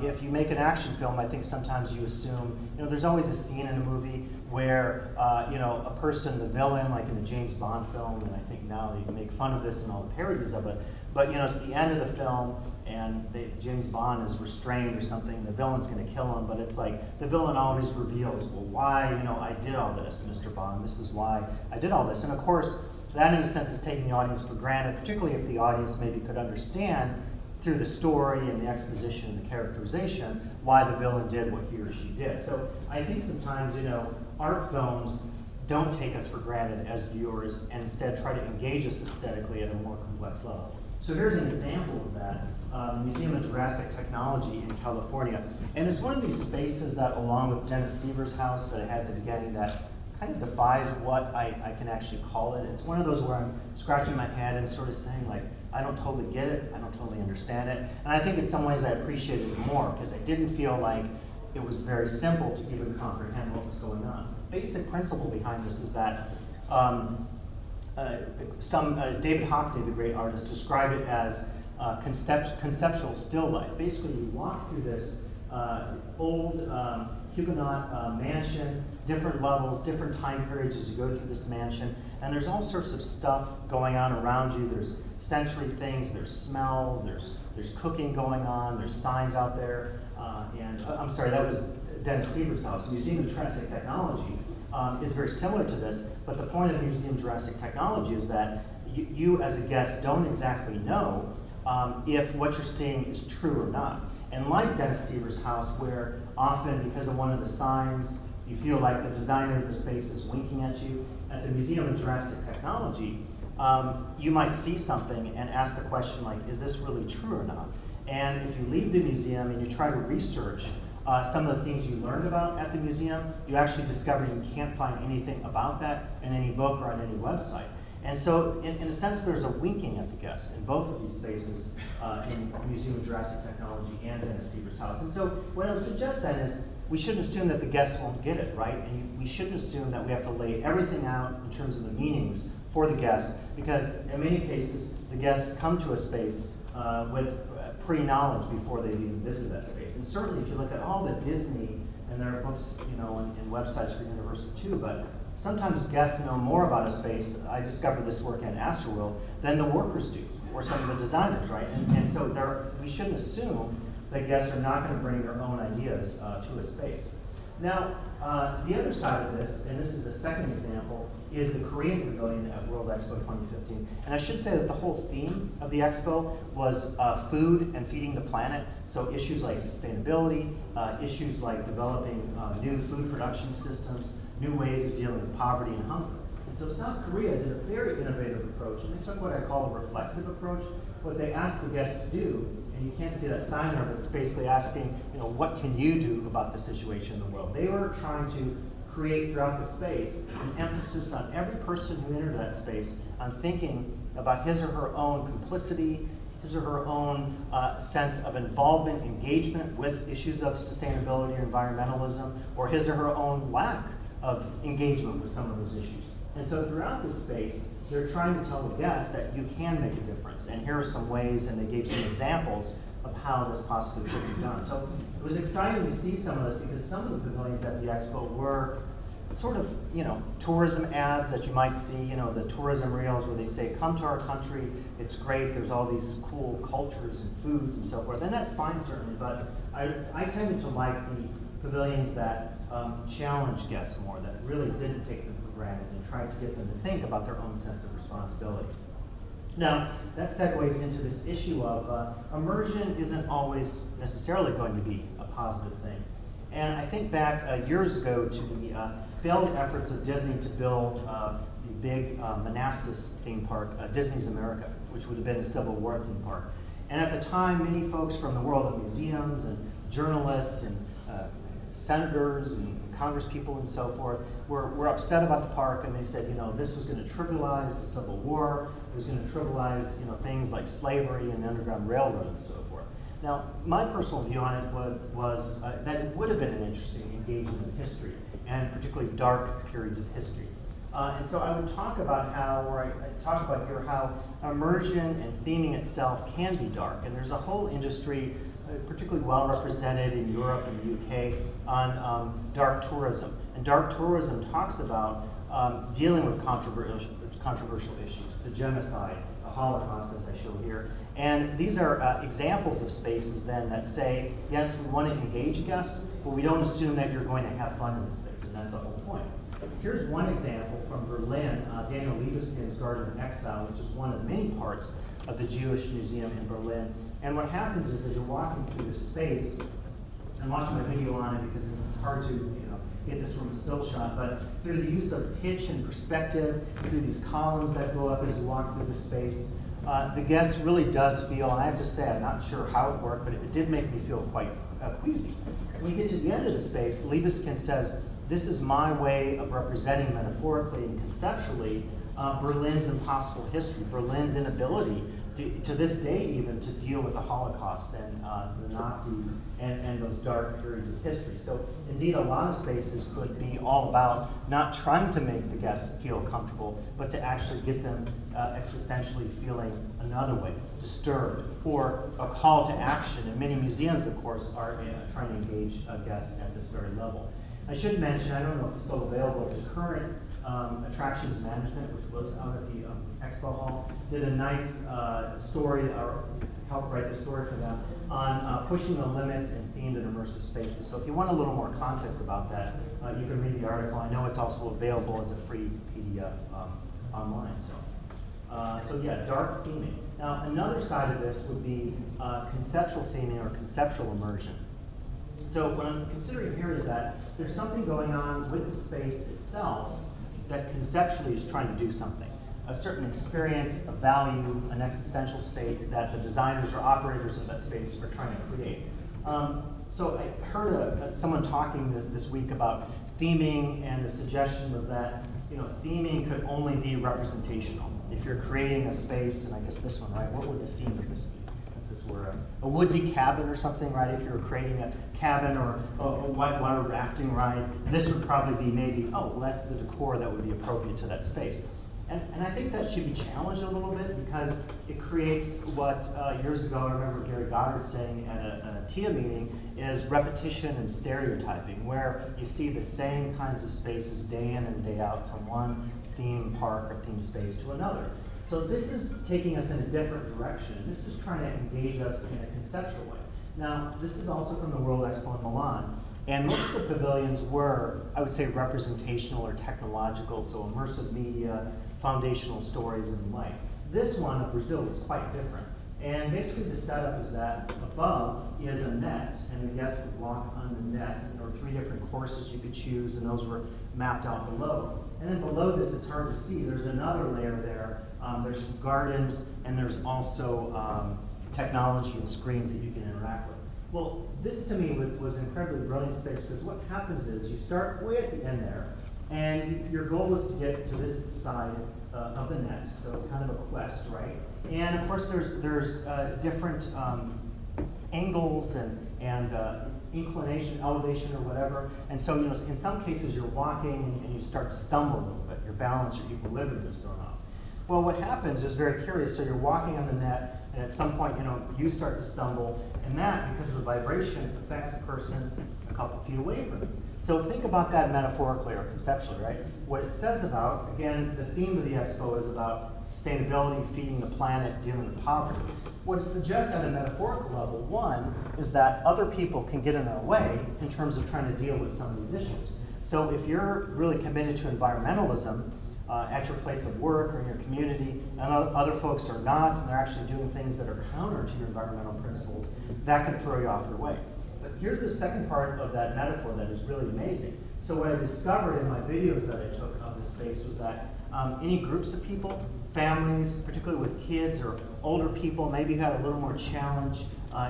If you make an action film, I think sometimes you assume, there's always a scene in a movie where, a person, the villain, like in a James Bond film, and I think now they make fun of this and all the parodies of it, but it's the end of the film and James Bond is restrained or something, the villain's gonna kill him, but it's like, the villain always reveals, well, why, I did all this, Mr. Bond, this is why I did all this. And of course, that in a sense is taking the audience for granted, particularly if the audience maybe could understand through the story and the exposition and the characterization why the villain did what he or she did. So I think sometimes, art films don't take us for granted as viewers and instead try to engage us aesthetically at a more complex level. So here's an example of that, Museum of Jurassic Technology in California. And it's one of these spaces that, along with Dennis Seaver's house that I had at the beginning, that kind of defies what I can actually call it. It's one of those where I'm scratching my head and sort of saying, like, I don't totally get it, I don't totally understand it. And I think in some ways I appreciated it more because I didn't feel like it was very simple to even comprehend what was going on. The basic principle behind this is that David Hockney, the great artist, described it as conceptual still life. Basically, you walk through this old Huguenot mansion, different levels, different time periods as you go through this mansion, and there's all sorts of stuff going on around you. There's sensory things, there's smells, there's cooking going on, there's signs out there, I'm sorry, that was Dennis Seaver's house. Museum of Jurassic Technology is very similar to this, but the point of Museum of Jurassic Technology is that you as a guest don't exactly know if what you're seeing is true or not. And like Dennis Seaver's house, where often because of one of the signs, you feel like the designer of the space is winking at you, at the Museum of Jurassic Technology, you might see something and ask the question, like, is this really true or not? And if you leave the museum and you try to research some of the things you learned about at the museum, you actually discover you can't find anything about that in any book or on any website. And so, in a sense, there's a winking at the guests in both of these spaces, in the Museum of Jurassic Technology and Dennis Seaver's house. And so, what I would suggest then is, we shouldn't assume that the guests won't get it, right? And we shouldn't assume that we have to lay everything out in terms of the meanings for the guests, because in many cases, the guests come to a space with pre-knowledge before they even visit that space. And certainly, if you look at all the Disney, and there are books, and websites for Universal too, but sometimes guests know more about a space, I discovered this work in Astroworld, than the workers do, or some of the designers, right? And so we shouldn't assume that guests are not going to bring their own ideas to a space. Now, the other side of this, and this is a second example, is the Korean Pavilion at World Expo 2015. And I should say that the whole theme of the expo was food and feeding the planet. So issues like sustainability, issues like developing new food production systems, new ways of dealing with poverty and hunger. And so South Korea did a very innovative approach, and they took what I call a reflexive approach. What they asked the guests to do, and you can't see that sign there, but it's basically asking, what can you do about the situation in the world? They were trying to create throughout the space an emphasis on every person who entered that space on thinking about his or her own complicity, his or her own sense of involvement, engagement with issues of sustainability or environmentalism, or his or her own lack of engagement with some of those issues. And so throughout this space, they're trying to tell the guests that you can make a difference. And here are some ways, and they gave some examples of how this possibly could be done. So it was exciting to see some of this because some of the pavilions at the expo were sort of, tourism ads that you might see, the tourism reels where they say, come to our country, it's great, there's all these cool cultures and foods and so forth. And that's fine, certainly, but I tended to like the pavilions that challenged guests more, that really didn't take them for granted and tried to get them to think about their own sense of responsibility. Now, that segues into this issue of immersion isn't always necessarily going to be a positive thing. And I think back years ago to the failed efforts of Disney to build the big Manassas theme park, Disney's America, which would have been a Civil War theme park. And at the time, many folks from the world of museums and journalists and senators and congresspeople and so forth were upset about the park, and they said, this was going to trivialize the Civil War, it was going to trivialize, things like slavery and the Underground Railroad and so forth. Now, my personal view on it was that it would have been an interesting engagement in history and particularly dark periods of history. And so I would talk about how, or I talk about here how immersion and theming itself can be dark. And there's a whole industry, particularly well represented in Europe and the UK, on dark tourism. And dark tourism talks about dealing with controversial issues, the genocide, the Holocaust, as I show here. And these are examples of spaces then that say, yes, we want to engage guests, but we don't assume that you're going to have fun in the space, and that's the whole point. Here's one example from Berlin, Daniel Liebeskind's Garden of Exile, which is one of many parts of the Jewish Museum in Berlin. And what happens is that you're walking through this space, I'm watching my video on it because it's hard to get this from a still shot, but through the use of pitch and perspective, through these columns that go up as you walk through the space, the guest really does feel, and I have to say, I'm not sure how it worked, but it did make me feel quite queasy. When you get to the end of the space, Liebeskind says, this is my way of representing metaphorically and conceptually Berlin's impossible history, Berlin's inability to this day even to deal with the Holocaust and the Nazis and those dark periods of history. So indeed a lot of spaces could be all about not trying to make the guests feel comfortable, but to actually get them existentially feeling another way, disturbed, or a call to action. And many museums, of course, are trying to engage guests at this very level. I should mention, I don't know if it's still available, the current attractions management, which was out at the Expo Hall, did a nice story, or helped write the story for them, on pushing the limits in themed and immersive spaces. So if you want a little more context about that, you can read the article. I know it's also available as a free PDF online. So yeah, dark theming. Now another side of this would be conceptual theming or conceptual immersion. So what I'm considering here is that there's something going on with the space itself that conceptually is trying to do something. A certain experience, a value, an existential state that the designers or operators of that space are trying to create. So I heard someone talking this week about theming, and the suggestion was that theming could only be representational. If you're creating a space, and I guess this one, right, what would the theme of this be? If this were a woodsy cabin or something, right? If you were creating a cabin or a whitewater rafting ride, this would probably be maybe, oh, well, that's the decor that would be appropriate to that space. And I think that should be challenged a little bit because it creates what years ago I remember Gary Goddard saying at a TIA meeting is repetition and stereotyping, where you see the same kinds of spaces day in and day out from one theme park or theme space to another. So this is taking us in a different direction. This is trying to engage us in a conceptual way. Now, this is also from the World Expo in Milan. And most of the pavilions were, I would say, representational or technological, so immersive media, foundational stories, and the like. This one of Brazil is quite different. And basically the setup is that above is a net, and the guests would walk on the net. And there were 3 different courses you could choose, and those were mapped out below. And then below this, it's hard to see. There's another layer there. There's some gardens, and there's also technology and screens that you can interact with. Well, this to me was an incredibly brilliant space because what happens is you start way at the end there, and your goal is to get to this side of the net, so it's kind of a quest, right? And of course, there's different angles and inclination, elevation, or whatever. And so, in some cases, you're walking and you start to stumble a little bit. Your balance, your equilibrium is thrown off. Well, what happens is very curious. So you're walking on the net, and at some point, you start to stumble, and that, because of the vibration, affects a person a couple feet away from you. So think about that metaphorically or conceptually, right? What it says about, again, the theme of the expo is about sustainability, feeding the planet, dealing with poverty. What it suggests at a metaphorical level, one, is that other people can get in our way in terms of trying to deal with some of these issues. So if you're really committed to environmentalism, at your place of work or in your community, and other folks are not, and they're actually doing things that are counter to your environmental principles, that can throw you off your way. But here's the second part of that metaphor that is really amazing. So what I discovered in my videos that I took of this space was that any groups of people, families, particularly with kids or older people, maybe who had a little more challenge,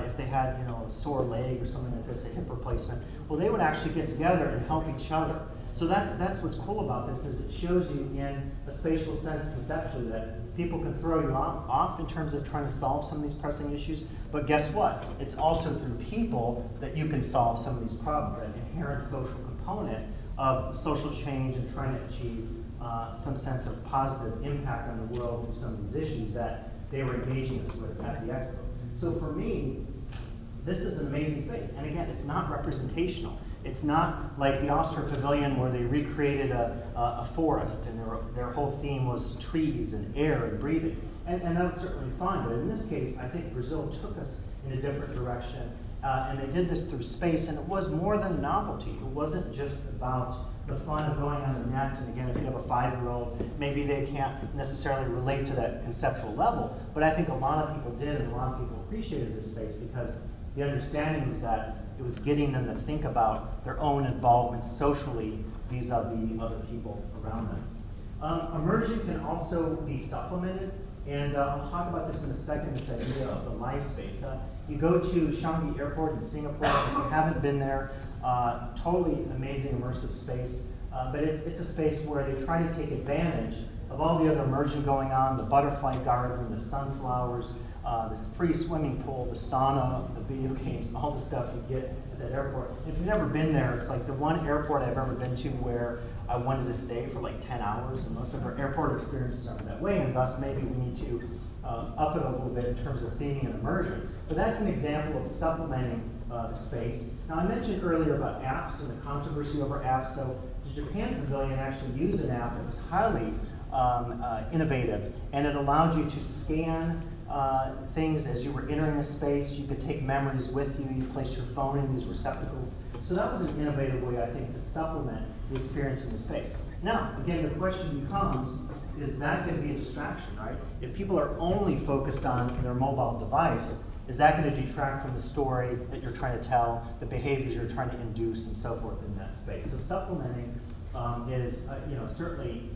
if they had a sore leg or something like this, a hip replacement, well, they would actually get together and help each other. So that's what's cool about this, is it shows you in a spatial sense conceptually that people can throw you off in terms of trying to solve some of these pressing issues, but guess what? It's also through people that you can solve some of these problems. That inherent social component of social change and trying to achieve some sense of positive impact on the world through some of these issues that they were engaging us with at the expo. So for me, this is an amazing space. And again, it's not representational. It's not like the Austria Pavilion where they recreated a forest and their whole theme was trees and air and breathing. And that was certainly fine, but in this case, I think Brazil took us in a different direction. And they did this through space, and it was more than a novelty. It wasn't just about the fun of going on the net, and again, if you have a 5-year-old, maybe they can't necessarily relate to that conceptual level, but I think a lot of people did, and a lot of people appreciated this space because the understanding was that it was getting them to think about their own involvement socially vis-a-vis other people around them. Immersion can also be supplemented, and I'll talk about this in a second, this idea of the life space. You go to Changi Airport in Singapore, if you haven't been there, totally amazing immersive space, but it's a space where they try to take advantage of all the other immersion going on, the butterfly garden, the sunflowers, the free swimming pool, the sauna, the video games, all the stuff you get at that airport. If you've never been there, it's like the one airport I've ever been to where I wanted to stay for like 10 hours, and most of our airport experiences aren't that way, and thus maybe we need to up it a little bit in terms of theming and immersion. But that's an example of supplementing the space. Now I mentioned earlier about apps and the controversy over apps, so the Japan Pavilion actually used an app that was highly innovative, and it allowed you to scan things as you were entering a space. You could take memories with you. You placed your phone in these receptacles. So that was an innovative way, I think, to supplement the experience in the space. Now, again, the question becomes, is that going to be a distraction, right? If people are only focused on their mobile device, is that going to detract from the story that you're trying to tell, the behaviors you're trying to induce, and so forth in that space? So supplementing is, certainly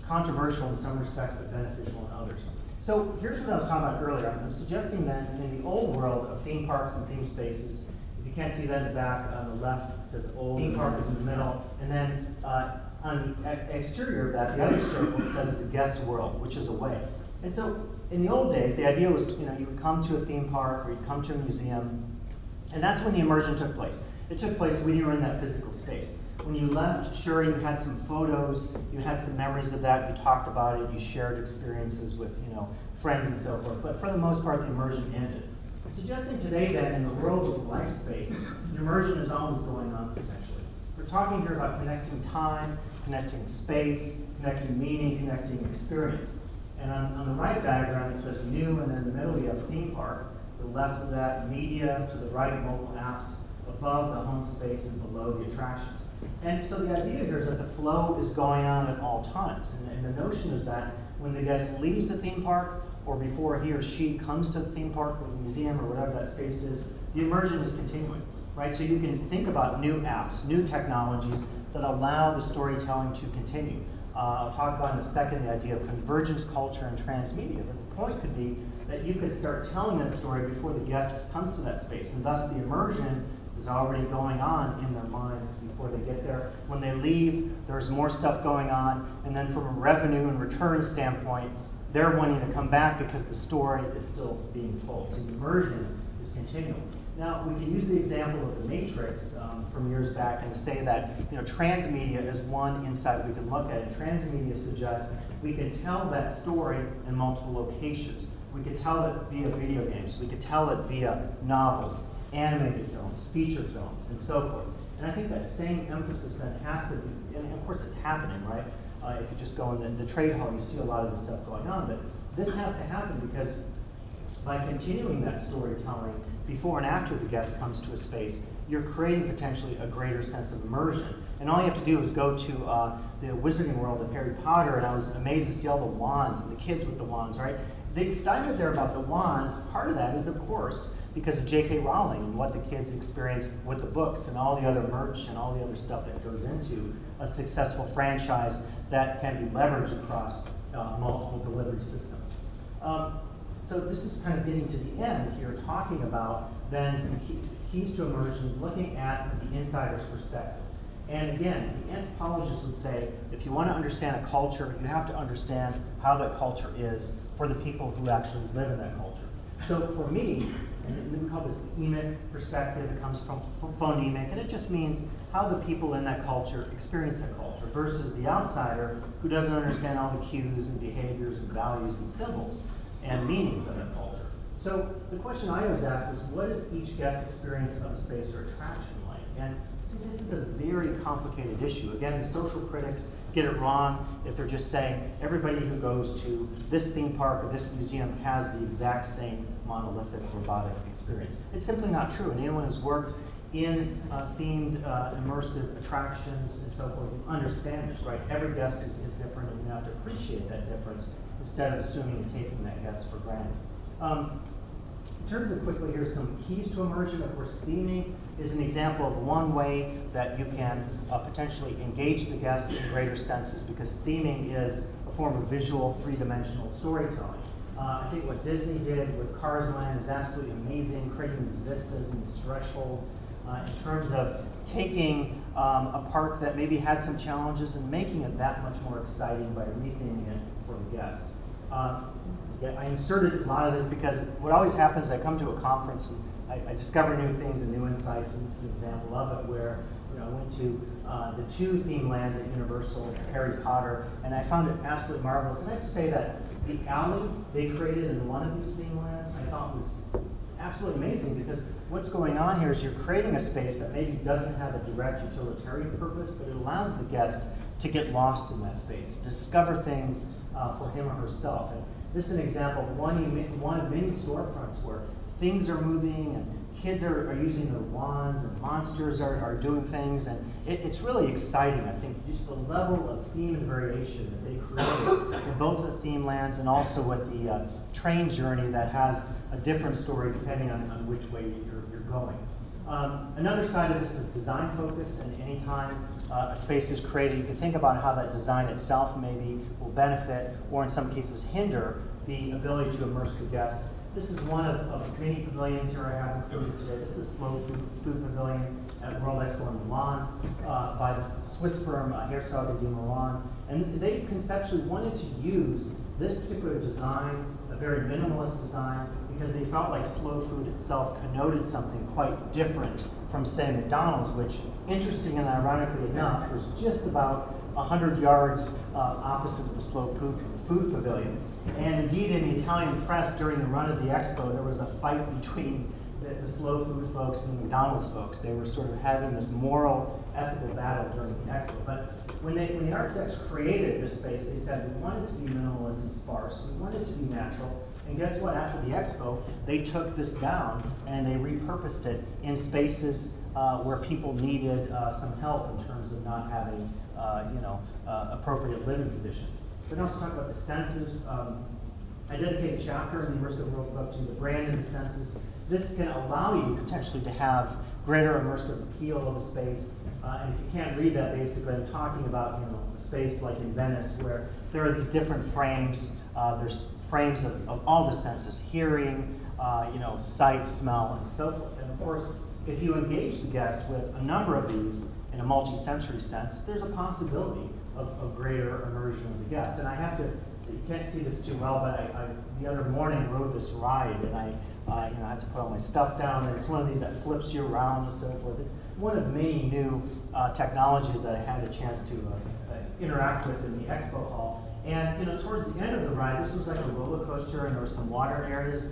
controversial in some respects, but beneficial in others. So here's what I was talking about earlier. I'm suggesting that in the old world of theme parks and theme spaces, if you can't see that in the back, on the left it says old, theme park is in the middle, and then on the exterior of that, the other circle, it says the guest world, which is away. And so in the old days, the idea was, you would come to a theme park or you'd come to a museum, and that's when the immersion took place. It took place when you were in that physical space. When you left, sure, you had some photos, you had some memories of that, you talked about it, you shared experiences with, friends and so forth, but for the most part, the immersion ended. I'm suggesting today that in the world of life space, the immersion is always going on potentially. We're talking here about connecting time, connecting space, connecting meaning, connecting experience. And on the right diagram, it says new, and then in the middle, we have theme park. To the left of that, media, to the right, mobile apps, above the home space and below the attractions. And so the idea here is that the flow is going on at all times. And the notion is that when the guest leaves the theme park, or before he or she comes to the theme park or the museum or whatever that space is, the immersion is continuing, right? So you can think about new apps, new technologies that allow the storytelling to continue. I'll talk about in a second the idea of convergence culture and transmedia, but the point could be that you could start telling that story before the guest comes to that space, and thus the immersion is already going on in their minds before they get there. When they leave, there's more stuff going on, and then from a revenue and return standpoint, they're wanting to come back because the story is still being told. So the immersion is continuing. Now, we can use the example of the Matrix from years back and to say that transmedia is one insight we can look at. And transmedia suggests we can tell that story in multiple locations. We could tell it via video games. We could tell it via novels, animated films, feature films, and so forth. And I think that same emphasis then has to be, and of course it's happening, right? If you just go in the trade hall, you see a lot of this stuff going on, but this has to happen because by continuing that storytelling before and after the guest comes to a space, you're creating potentially a greater sense of immersion. And all you have to do is go to the Wizarding World of Harry Potter, and I was amazed to see all the wands and the kids with the wands, right? The excitement there about the wands, part of that is, of course, because of J.K. Rowling and what the kids experienced with the books and all the other merch and all the other stuff that goes into a successful franchise that can be leveraged across multiple delivery systems. So this is kind of getting to the end here, talking about then some keys to immersion, looking at the insider's perspective. And again, the anthropologist would say, if you want to understand a culture, you have to understand how that culture is for the people who actually live in that culture. So for me, And we call this the emic perspective. It comes from phonemic, and it just means how the people in that culture experience that culture versus the outsider who doesn't understand all the cues and behaviors and values and symbols and meanings of that culture. So the question I always ask is, what is each guest experience of a space or attraction like? And so this is a very complicated issue. Again, the social critics get it wrong if they're just saying everybody who goes to this theme park or this museum has the exact same monolithic robotic experience. It's simply not true. And anyone who's worked in themed immersive attractions and so forth will understand this, right? Every guest is different, and you have to appreciate that difference instead of assuming and taking that guest for granted. In terms of quickly, here's some keys to immersion. Of course, theming is an example of one way that you can potentially engage the guest in greater senses, because theming is a form of visual, three-dimensional storytelling. I think what Disney did with Cars Land is absolutely amazing, creating these vistas and these thresholds in terms of taking a park that maybe had some challenges and making it that much more exciting by retheming it for the guest. Yeah, I inserted a lot of this because what always happens is I come to a conference and I discover new things and new insights, and this is an example of it where I went to the 2 theme lands at Universal, Harry Potter, and I found it absolutely marvelous. And I have to say that the alley they created in one of these theme lands I thought was absolutely amazing, because what's going on here is you're creating a space that maybe doesn't have a direct utilitarian purpose, but it allows the guest to get lost in that space, discover things for him or herself. And this is an example of one of many storefronts where things are moving and kids are using their wands and monsters are doing things, and it's really exciting. I think just the level of theme and variation that they created in both the theme lands and also with the train journey that has a different story depending on which way you're going. Another side of this is design focus, and anytime a space is created, you can think about how that design itself maybe will benefit or in some cases hinder the ability to immerse the guest. This is one of many pavilions here I have included today. This is a slow food pavilion at World Expo in Milan by the Swiss firm Herzog de Milan. And they conceptually wanted to use this particular design, a very minimalist design, because they felt like slow food itself connoted something quite different from, say, McDonald's, which, interesting and ironically enough, was just about 100 yards opposite of the slow food pavilion. And indeed, in the Italian press during the run of the expo, there was a fight between the slow food folks and the McDonald's folks. They were sort of having this moral, ethical battle during the expo. But when the architects created this space, they said, we want it to be minimalist and sparse. We want it to be natural. And guess what? After the expo, they took this down and they repurposed it in spaces where people needed some help in terms of not having, appropriate living conditions. We can also talk about the senses. I dedicate a chapter in the Immersive World Book to the brand and the senses. This can allow you potentially to have greater immersive appeal of a space. And if you can't read that, basically, I'm talking about a space like in Venice where there are these different frames. There's frames of all the senses: hearing, sight, smell, and so forth. And of course, if you engage the guest with a number of these in a multi-sensory sense, there's a possibility of greater immersion of the guest. And I have to, you can't see this too well, but I the other morning rode this ride, and I had to put all my stuff down, and it's one of these that flips you around and so forth. It's one of many new technologies that I had a chance to interact with in the expo hall. And towards the end of the ride, this was like a roller coaster, and there were some water areas.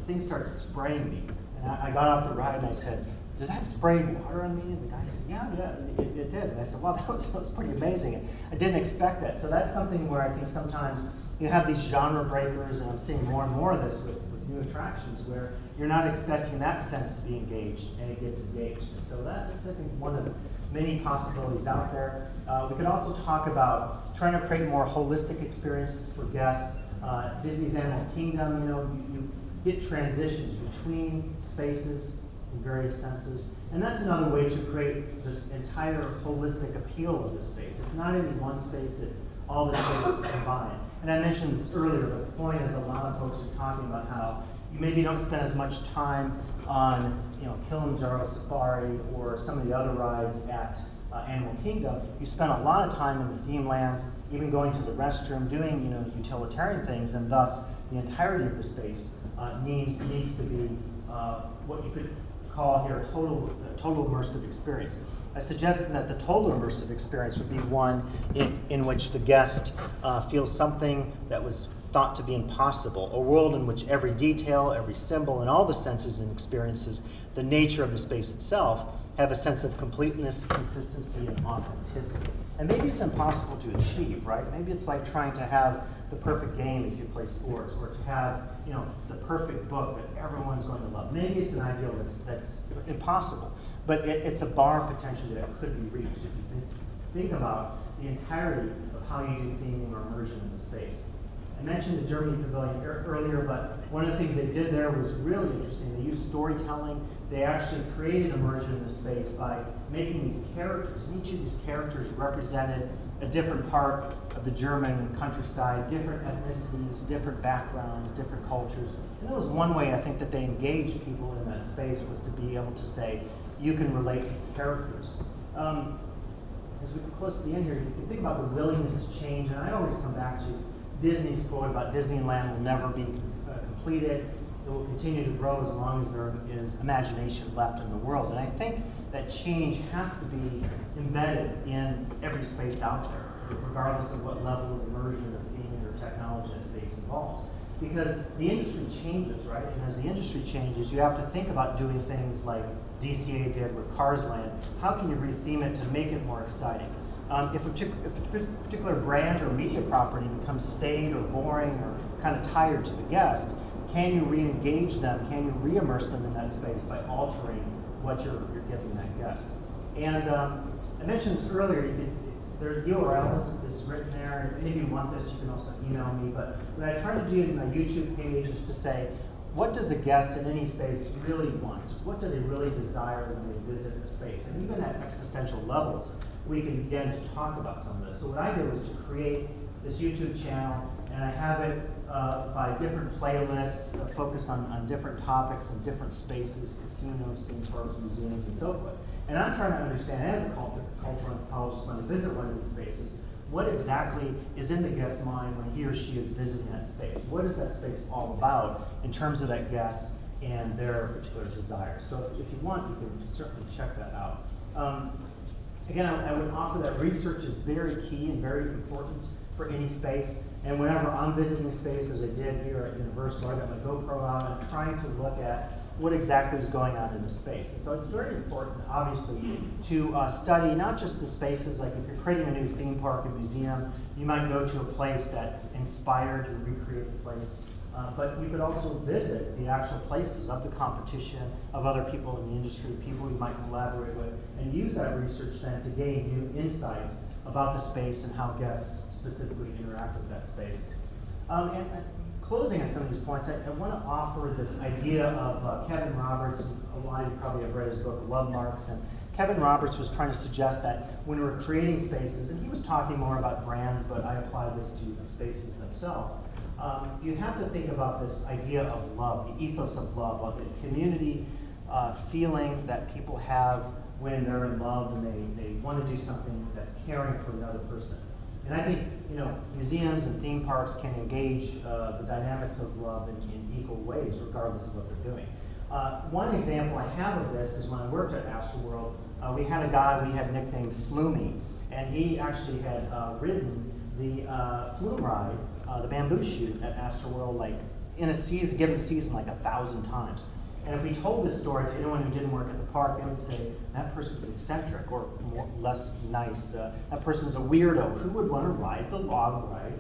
Things started spraying me, and I got off the ride and I said, "Did that spray water on me?" And the guy said, "Yeah, it did." And I said, "Wow, that was pretty amazing. I didn't expect that." So that's something where I think sometimes you have these genre breakers, and I'm seeing more and more of this with new attractions, where you're not expecting that sense to be engaged, and it gets engaged. And so that's, I think, one of the many possibilities out there. We could also talk about trying to create more holistic experiences for guests. Disney's Animal Kingdom, you get transitions between spaces in various senses. And that's another way to create this entire holistic appeal of the space. It's not any one space, it's all the spaces combined. And I mentioned this earlier, but the point is a lot of folks are talking about how you maybe don't spend as much time on Kilimanjaro Safari or some of the other rides at Animal Kingdom, you spend a lot of time in the theme lands, even going to the restroom, doing utilitarian things, and thus the entirety of the space needs to be what you could call here a total immersive experience. I suggested that the total immersive experience would be one in which the guest feels something that was thought to be impossible, a world in which every detail, every symbol, and all the senses and experiences, the nature of the space itself, have a sense of completeness, consistency, and authenticity. And maybe it's impossible to achieve, right? Maybe it's like trying to have the perfect game if you play sports, or to have the perfect book that everyone's going to love. Maybe it's an ideal that's impossible, but it's a bar potentially that could be reached if you think about the entirety of how you do theming or immersion in the space. I mentioned the Germany Pavilion earlier, but one of the things they did there was really interesting. They used storytelling. They actually created immersion in the space by making these characters. And each of these characters represented a different part of the German countryside, different ethnicities, different backgrounds, different cultures. And that was one way I think that they engaged people in that space, was to be able to say, you can relate to characters. As we get close to the end here, you can think about the willingness to change, and I always come back to Disney's quote about Disneyland will never be completed. It will continue to grow as long as there is imagination left in the world. And I think that change has to be embedded in every space out there, regardless of what level of immersion or theming or technology that space involves. Because the industry changes, right? And as the industry changes, you have to think about doing things like DCA did with Cars Land. How can you retheme it to make it more exciting? If a particular brand or media property becomes staid or boring or kind of tired to the guest, can you re-engage them? Can you re-immerse them in that space by altering what you're giving that guest? And I mentioned this earlier. The URL is written there. If any of you want this, you can also email me. But what I try to do in my YouTube page is to say, what does a guest in any space really want? What do they really desire when they visit the space? And even at existential levels, we can begin to talk about some of this. So what I did was to create this YouTube channel, and I have it by different playlists, focused on different topics and different spaces, casinos, theme parks, museums, and so forth. And I'm trying to understand, as a cultural anthropologist, when I visit one of these spaces, what exactly is in the guest's mind when he or she is visiting that space? What is that space all about in terms of that guest and their particular desires? So if you want, you can certainly check that out. Again, I would offer that research is very key and very important for any space. And whenever I'm visiting a space, as I did here at Universal, I got my GoPro out and I'm trying to look at what exactly is going on in the space. And so it's very important, obviously, to study not just the spaces, like if you're creating a new theme park or museum, you might go to a place that inspired you to recreate the place. But you could also visit the actual places of the competition, of other people in the industry, people you might collaborate with, and use that research then to gain new insights about the space and how guests specifically interact with that space. And closing on some of these points, I want to offer this idea of Kevin Roberts. A lot of you probably have read his book, Love Marks. And Kevin Roberts was trying to suggest that when we're creating spaces, and he was talking more about brands, but I apply this to spaces themselves, you have to think about this idea of love, the ethos of love, of the community feeling that people have when they're in love and they want to do something that's caring for another person. And I think museums and theme parks can engage the dynamics of love in equal ways, regardless of what they're doing. One example I have of this is when I worked at Astroworld, we had a guy we had nicknamed Flumey, and he actually had ridden the flume ride, the bamboo shoot at Astroworld, like in a given season, like 1,000 times. And if we told this story to anyone who didn't work at the park, they would say, that person's eccentric, or less nice. That person's a weirdo. Who would want to ride the log ride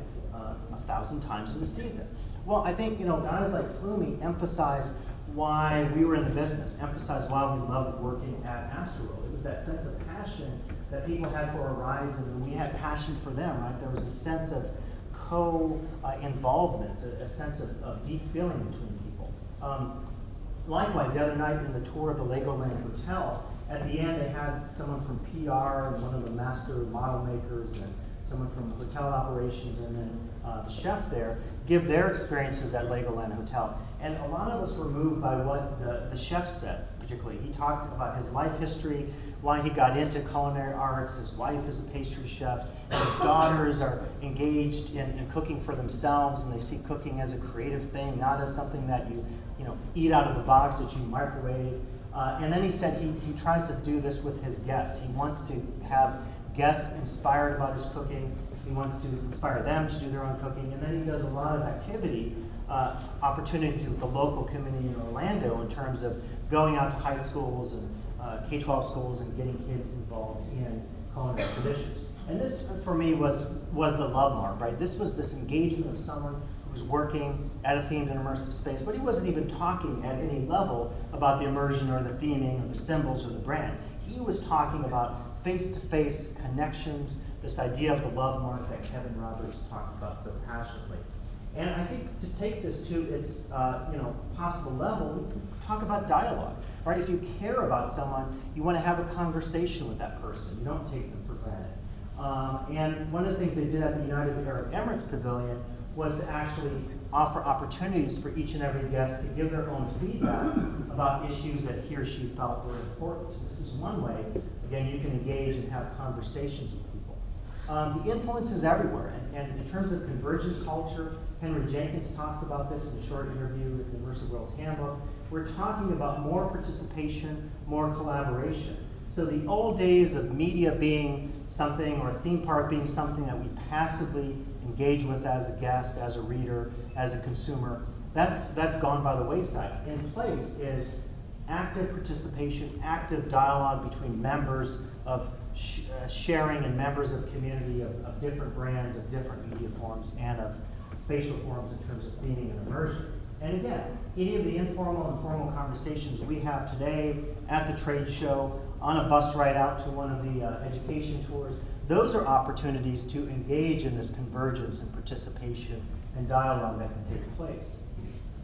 1,000 times in a season? Well, I think guys like Flumey emphasize why we were in the business, emphasize why we loved working at Astroworld. It was that sense of passion that people had for our rides, and we had passion for them, right? There was a sense of co-involvement, a sense of deep feeling between people. Likewise, the other night in the tour of the Legoland Hotel, at the end they had someone from PR and one of the master model makers and someone from hotel operations and then the chef there give their experiences at Legoland Hotel. And a lot of us were moved by what the chef said, particularly. He talked about his life history why he got into culinary arts. His wife is a pastry chef. His daughters are engaged in cooking for themselves, and they see cooking as a creative thing, not as something that you eat out of the box that you microwave. And then he said he tries to do this with his guests. He wants to have guests inspired about his cooking. He wants to inspire them to do their own cooking. And then he does a lot of activity, opportunities with the local community in Orlando in terms of going out to high schools and K-12 schools and getting kids involved in culinary traditions. And this, for me, was the love mark, right? This was this engagement of someone who was working at a themed and immersive space, but he wasn't even talking at any level about the immersion or the theming or the symbols or the brand. He was talking about face-to-face connections, this idea of the love mark that Kevin Roberts talks about so passionately. And I think to take this to its possible level, we talk about dialogue, right? If you care about someone, you want to have a conversation with that person. You don't take them for granted. And one of the things they did at the United Arab Emirates Pavilion was to actually offer opportunities for each and every guest to give their own feedback about issues that he or she felt were important. This is one way, again, you can engage and have conversations with people. The influence is everywhere, and in terms of convergence culture, Henry Jenkins talks about this in a short interview with the Immersive World's Handbook. We're talking about more participation, more collaboration. So the old days of media being something, or a theme park being something that we passively engage with as a guest, as a reader, as a consumer, that's gone by the wayside. In place is active participation, active dialogue between members of sharing and members of community of different brands, of different media forms, and of spatial forms in terms of theming and immersion. And again, any of the informal and formal conversations we have today at the trade show, on a bus ride out to one of the education tours, those are opportunities to engage in this convergence and participation and dialogue that can take place.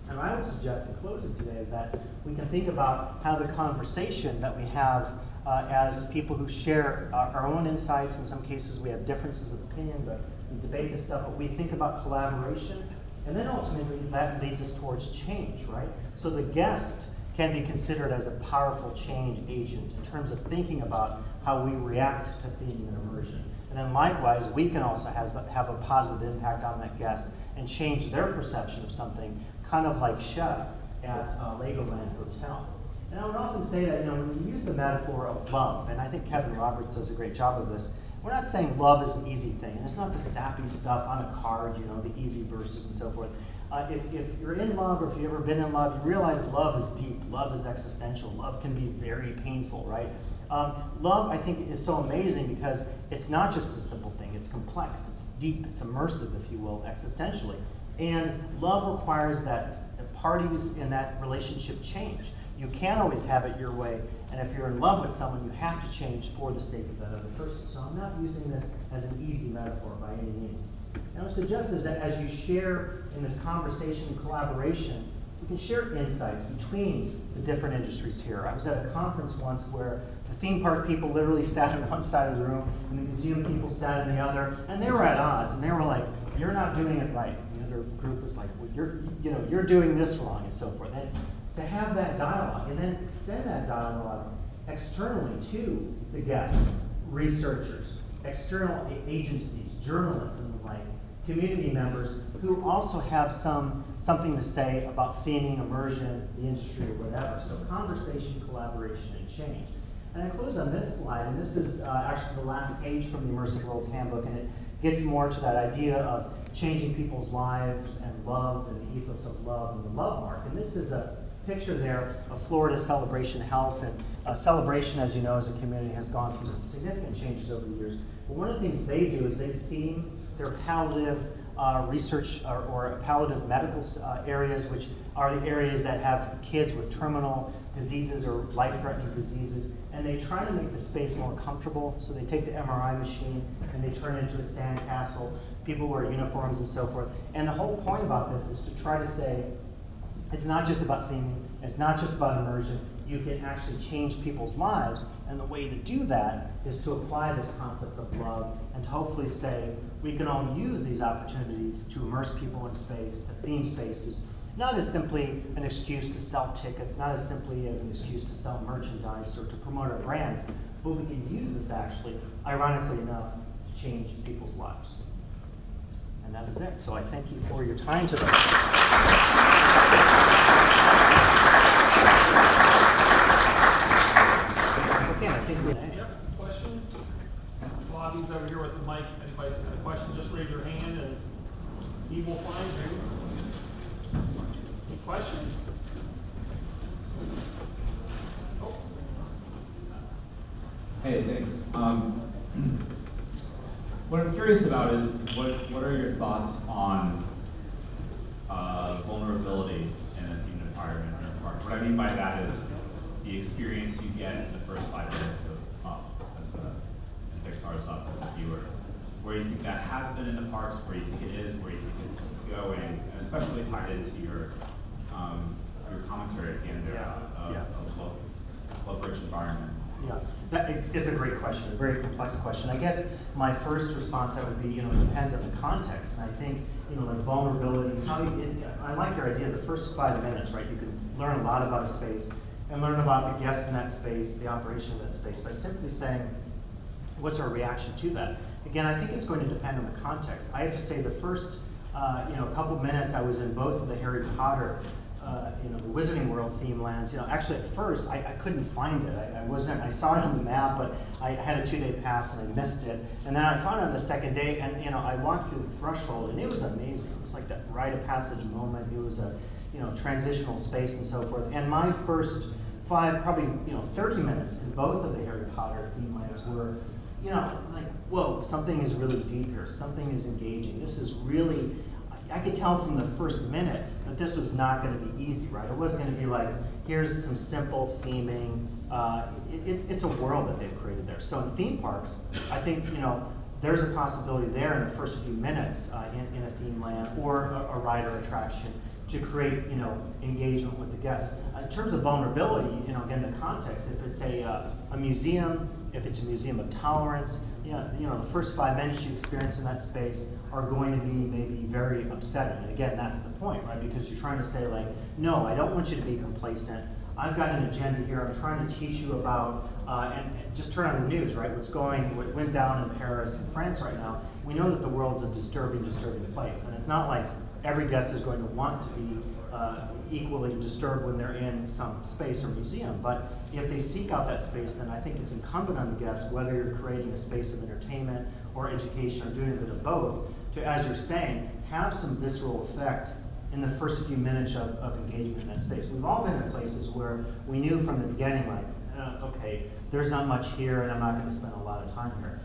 And I would suggest in closing today is that we can think about how the conversation that we have as people who share our own insights, in some cases we have differences of opinion, but we debate this stuff, but we think about collaboration, and then ultimately that leads us towards change, right? So the guest can be considered as a powerful change agent in terms of thinking about how we react to theming and immersion. And then likewise, we can also have a positive impact on that guest and change their perception of something, kind of like Chef at Legoland Hotel. And I would often say that, when we use the metaphor of love, and I think Kevin Roberts does a great job of this, we're not saying love is an easy thing, and it's not the sappy stuff on a card, the easy verses and so forth. If you're in love, or if you've ever been in love, you realize love is deep, love is existential, love can be very painful, right? Love, I think, is so amazing because it's not just a simple thing, it's complex, it's deep, it's immersive, if you will, existentially. And love requires that the parties in that relationship change. You can't always have it your way, and if you're in love with someone, you have to change for the sake of that other person. So I'm not using this as an easy metaphor by any means. And I would suggest is that as you share in this conversation and collaboration, you can share insights between the different industries here. I was at a conference once where the theme park people literally sat on one side of the room, and the museum people sat on the other, and they were at odds, and they were like, "You're not doing it right." The other group was like, "Well, you're doing this wrong," and so forth. And to have that dialogue, and then extend that dialogue externally to the guests, researchers, external agencies, journalists, and the like, community members who also have something to say about theming, immersion, the industry, or whatever. So conversation, collaboration, and change. And I close on this slide, and this is actually the last page from the Immersive World's Handbook, and it gets more to that idea of changing people's lives and love, and the ethos of love and the love mark. And this is a picture there of Florida Celebration Health, and Celebration, as you know, as a community, has gone through some significant changes over the years. But one of the things they do is they theme their palliative research or palliative medical areas, which are the areas that have kids with terminal diseases or life-threatening diseases, and they try to make the space more comfortable. So they take the MRI machine and they turn it into a sandcastle. People wear uniforms and so forth. And the whole point about this is to try to say, it's not just about theming, it's not just about immersion. You can actually change people's lives, and the way to do that is to apply this concept of love and to hopefully say we can all use these opportunities to immerse people in space, to theme spaces, Not as simply an excuse to sell tickets, not as simply as an excuse to sell merchandise or to promote our brand, but we can use this actually, ironically enough, to change people's lives. And that is it. So I thank you for your time today. Okay, I think we Yep, questions? Bobby's over here with the mic. If anybody's got a question, just raise your hand and he will find you. Any questions? Oh. Hey, thanks. What I'm curious about is what are your thoughts on vulnerability in a human environment in a park? What I mean by that is the experience you get in the first 5 minutes of Up as Pixar's Up as a viewer. Where you think that has been in the parks, where you think it is, where you think it's going, and especially tied into your commentary at the end there of love-rich environment. Yeah, it's a great question, a very complex question. I guess my first response that would be, it depends on the context. And I think, like vulnerability, I like your idea, the first 5 minutes, right? You can learn a lot about a space and learn about the guests in that space, the operation of that space, by simply saying, what's our reaction to that? Again, I think it's going to depend on the context. I have to say the first, couple minutes I was in both of the Harry Potter the Wizarding World theme lands. Actually at first I couldn't find it. I saw it on the map, but I had a 2-day pass and I missed it. And then I found it on the second day, and I walked through the threshold, and it was amazing. It was like that rite of passage moment. It was a transitional space and so forth. And my first 30 minutes in both of the Harry Potter theme lands were, like, whoa, something is really deep here. Something is engaging. This is really. I could tell from the first minute that this was not going to be easy, right? It wasn't going to be like, here's some simple theming. It's a world that they've created there. So in theme parks, I think, there's a possibility there in the first few minutes in a theme land or a ride or attraction to create, engagement with the guests. In terms of vulnerability, again, the context, if it's a museum, if it's a museum of tolerance, the first 5 minutes you experience in that space are going to be maybe very upsetting. And again, that's the point, right? Because you're trying to say, like, no, I don't want you to be complacent. I've got an agenda here. I'm trying to teach you about, and just turn on the news, right? What went down in Paris and France right now. We know that the world's a disturbing place. And it's not like every guest is going to want to be equally disturbed when they're in some space or museum. But if they seek out that space, then I think it's incumbent on the guest, whether you're creating a space of entertainment or education or doing a bit of both, to, as you're saying, have some visceral effect in the first few minutes of engagement in that space. We've all been in places where we knew from the beginning, like, okay, there's not much here and I'm not going to spend a lot of time here.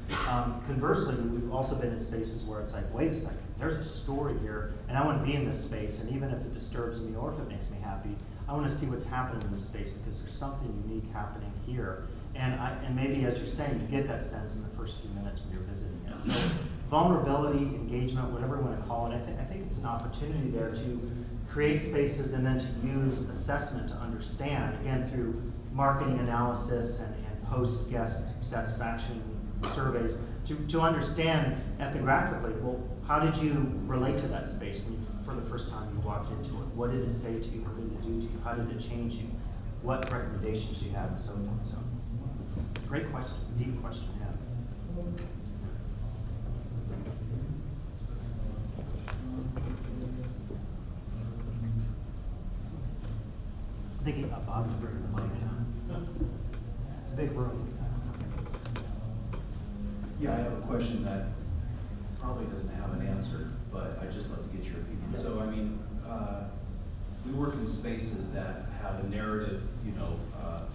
Conversely, we've also been in spaces where it's like, wait a second, there's a story here and I want to be in this space, and even if it disturbs me or if it makes me happy, I want to see what's happening in this space because there's something unique happening here. And maybe, as you're saying, you get that sense in the first few minutes when you're visiting it. So vulnerability, engagement, whatever you want to call it, I think it's an opportunity there to create spaces and then to use assessment to understand, again, through marketing analysis and post-guest satisfaction surveys, to understand ethnographically, well, how did you relate to that space when for the first time you walked into it? What did it say to you? What did it do to you? How did it change you? What recommendations do you have, and so on. So, great question, deep question to have. I think Bob's bringing the mic down. It's a big room. Yeah, I have a question that probably doesn't have an answer, but I'd just love to get your opinion. Yeah. So, I mean, we work in spaces that have a narrative,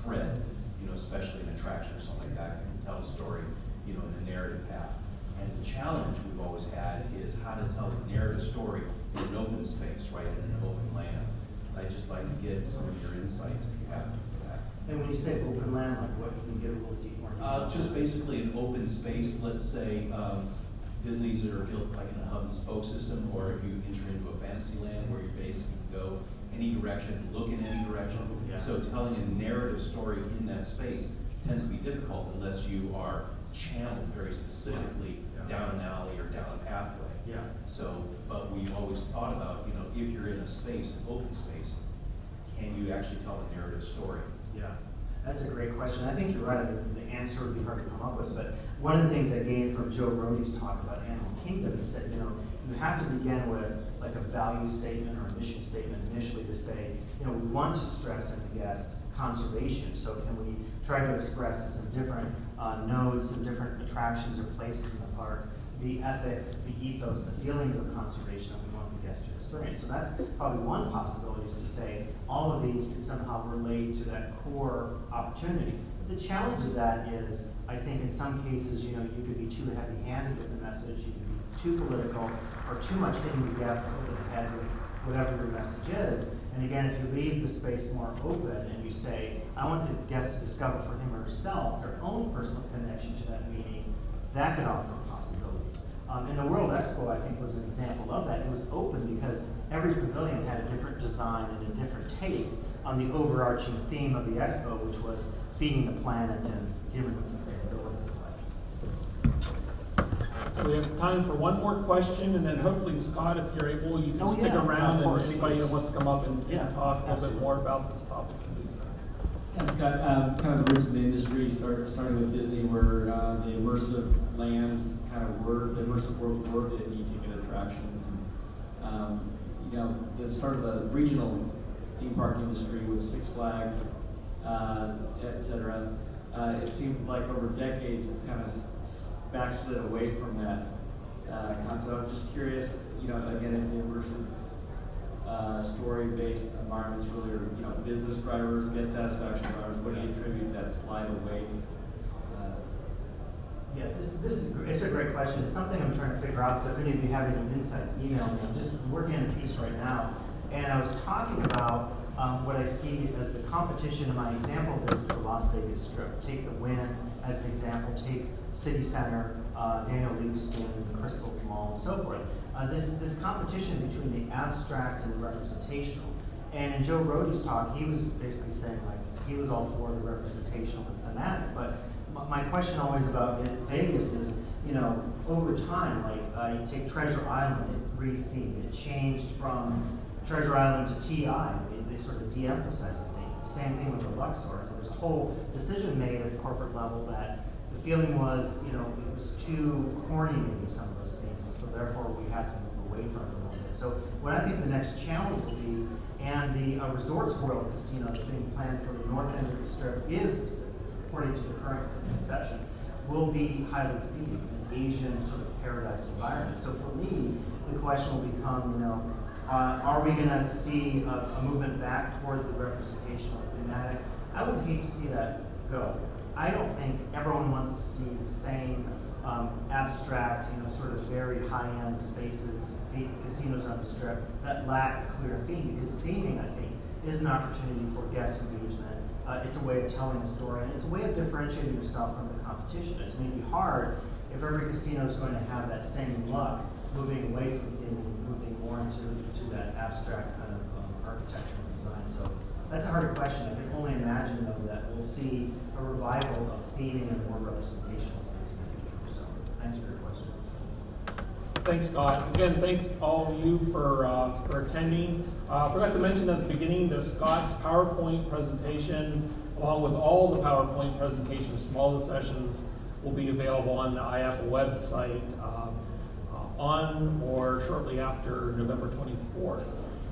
thread, especially an attraction or something like that, you can tell a story, in a narrative path. And the challenge we've always had is how to tell a narrative story in an open space, right, in an open land. I'd just like to get some of your insights if you have for that. And when you say open land, like what, can you get a little deep more? Just basically an open space. Let's say Disney's are built like in a hub and spoke system, or if you enter into a fantasy land where you basically go any direction, look in any direction. Yeah. So telling a narrative story in that space tends to be difficult unless you are channeled very specifically down an alley or down a pathway. Yeah. So, but we always thought about, you know, if you're in a space, an open space, can you actually tell a narrative story? Yeah, that's a great question. I think you're right. I mean, the answer would be hard to come up with, but one of the things I gained from Joe Rohde's talk about Animal Kingdom, he said, you know, you have to begin with like a value statement or a mission statement initially to say, you know, we want to stress in the guest conservation. So can we try to express in some different nodes, some different attractions or places in the park, the ethics, the ethos, the feelings of conservation that we want the guest to experience. So that's probably one possibility, is to say all of these can somehow relate to that core opportunity. But the challenge of that is, I think in some cases, you know, you could be too heavy-handed with the message, you could be too political, or too much hitting the guests over the head with whatever your message is. And again, if you leave the space more open and you say, I want the guest to discover for him or herself their own personal connection to that meaning, that could offer a possibility. And the World Expo, I think, was an example of that. It was open because every pavilion had a different design and a different take on the overarching theme of the expo, which was feeding the planet and dealing with sustainability. So we have time for one more question, and then hopefully, Scott, if you're able, you can Oh, stick yeah, around, of course, and anybody please. that wants to come up and Yeah, talk a little bit absolutely. more about this topic can do so. Yeah, Scott, kind of the roots of the industry, starting with Disney, where the immersive lands kind of were, the immersive worlds were the e-ticket attractions. And, you know, the start of the regional theme park industry with Six Flags, et cetera, it seemed like over decades it kind of backslid away from that concept. I was just curious, you know, again, if the immersive story-based environments really are, you know, business drivers, guest satisfaction drivers, what do you attribute that slide away? Yeah, it's a great question. It's something I'm trying to figure out. So if any of you have any insights, email me. I'm just working on a piece right now, and I was talking about what I see as the competition. In my example of this is the Las Vegas Strip. Take the Wynn as an example. Take City Center, Daniel Libeskind, the Crystals Mall, and so forth. This competition between the abstract and the representational. And in Joe Rohde's talk, he was basically saying like he was all for the representational and thematic, but my question always about Vegas is, you know, over time, like you take Treasure Island, it rethemed. It changed from Treasure Island to TI. They sort of de-emphasized it. The same thing with the Luxor. There was a whole decision made at the corporate level that the feeling was, you know, it was too corny maybe some of those things, and so therefore we had to move away from it a little bit. So what I think the next challenge will be, and the Resorts World Casino that's being planned for the north end of the Strip is, according to the current conception, will be highly themed, an Asian sort of paradise environment. So for me, the question will become, you know, are we going to see a movement back towards the representational thematic? I would hate to see that go. I don't think everyone wants to see the same abstract, you know, sort of very high-end spaces, casinos on the Strip that lack a clear theme, because theming, I think, is an opportunity for guest engagement. It's a way of telling a story, and it's a way of differentiating yourself from the competition. It's going to be hard if every casino is going to have that same look, moving away from theming, moving more into that abstract kind of architectural design. So that's a hard question. I can only imagine, though, that we'll see a revival of theming and more representational space in the future. So thanks for your question. Thanks, Scott. Again, thank all of you for attending. I forgot to mention at the beginning that Scott's PowerPoint presentation, along with all the PowerPoint presentations from all the sessions, will be available on the IAAPA website on or shortly after November 24th.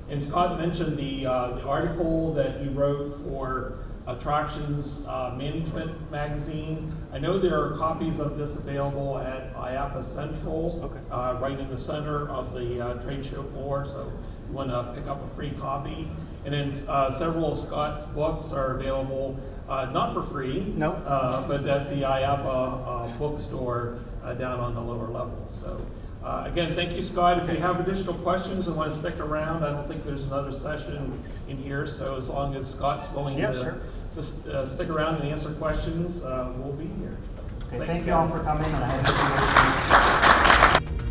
And Scott mentioned the article that you wrote for Attractions Management Magazine. I know there are copies of this available at IAAPA Central, Okay. right in the center of the trade show floor, so if you want to pick up a free copy. And then several of Scott's books are available, not for free, No. but at the IAAPA bookstore down on the lower level. So again, thank you, Scott. If you have additional questions and want to stick around, I don't think there's another session in here, so as long as Scott's willing Yeah, to sure. just stick around and answer questions, we'll be here. Okay, Thanks thank you again. all for coming, and I have information.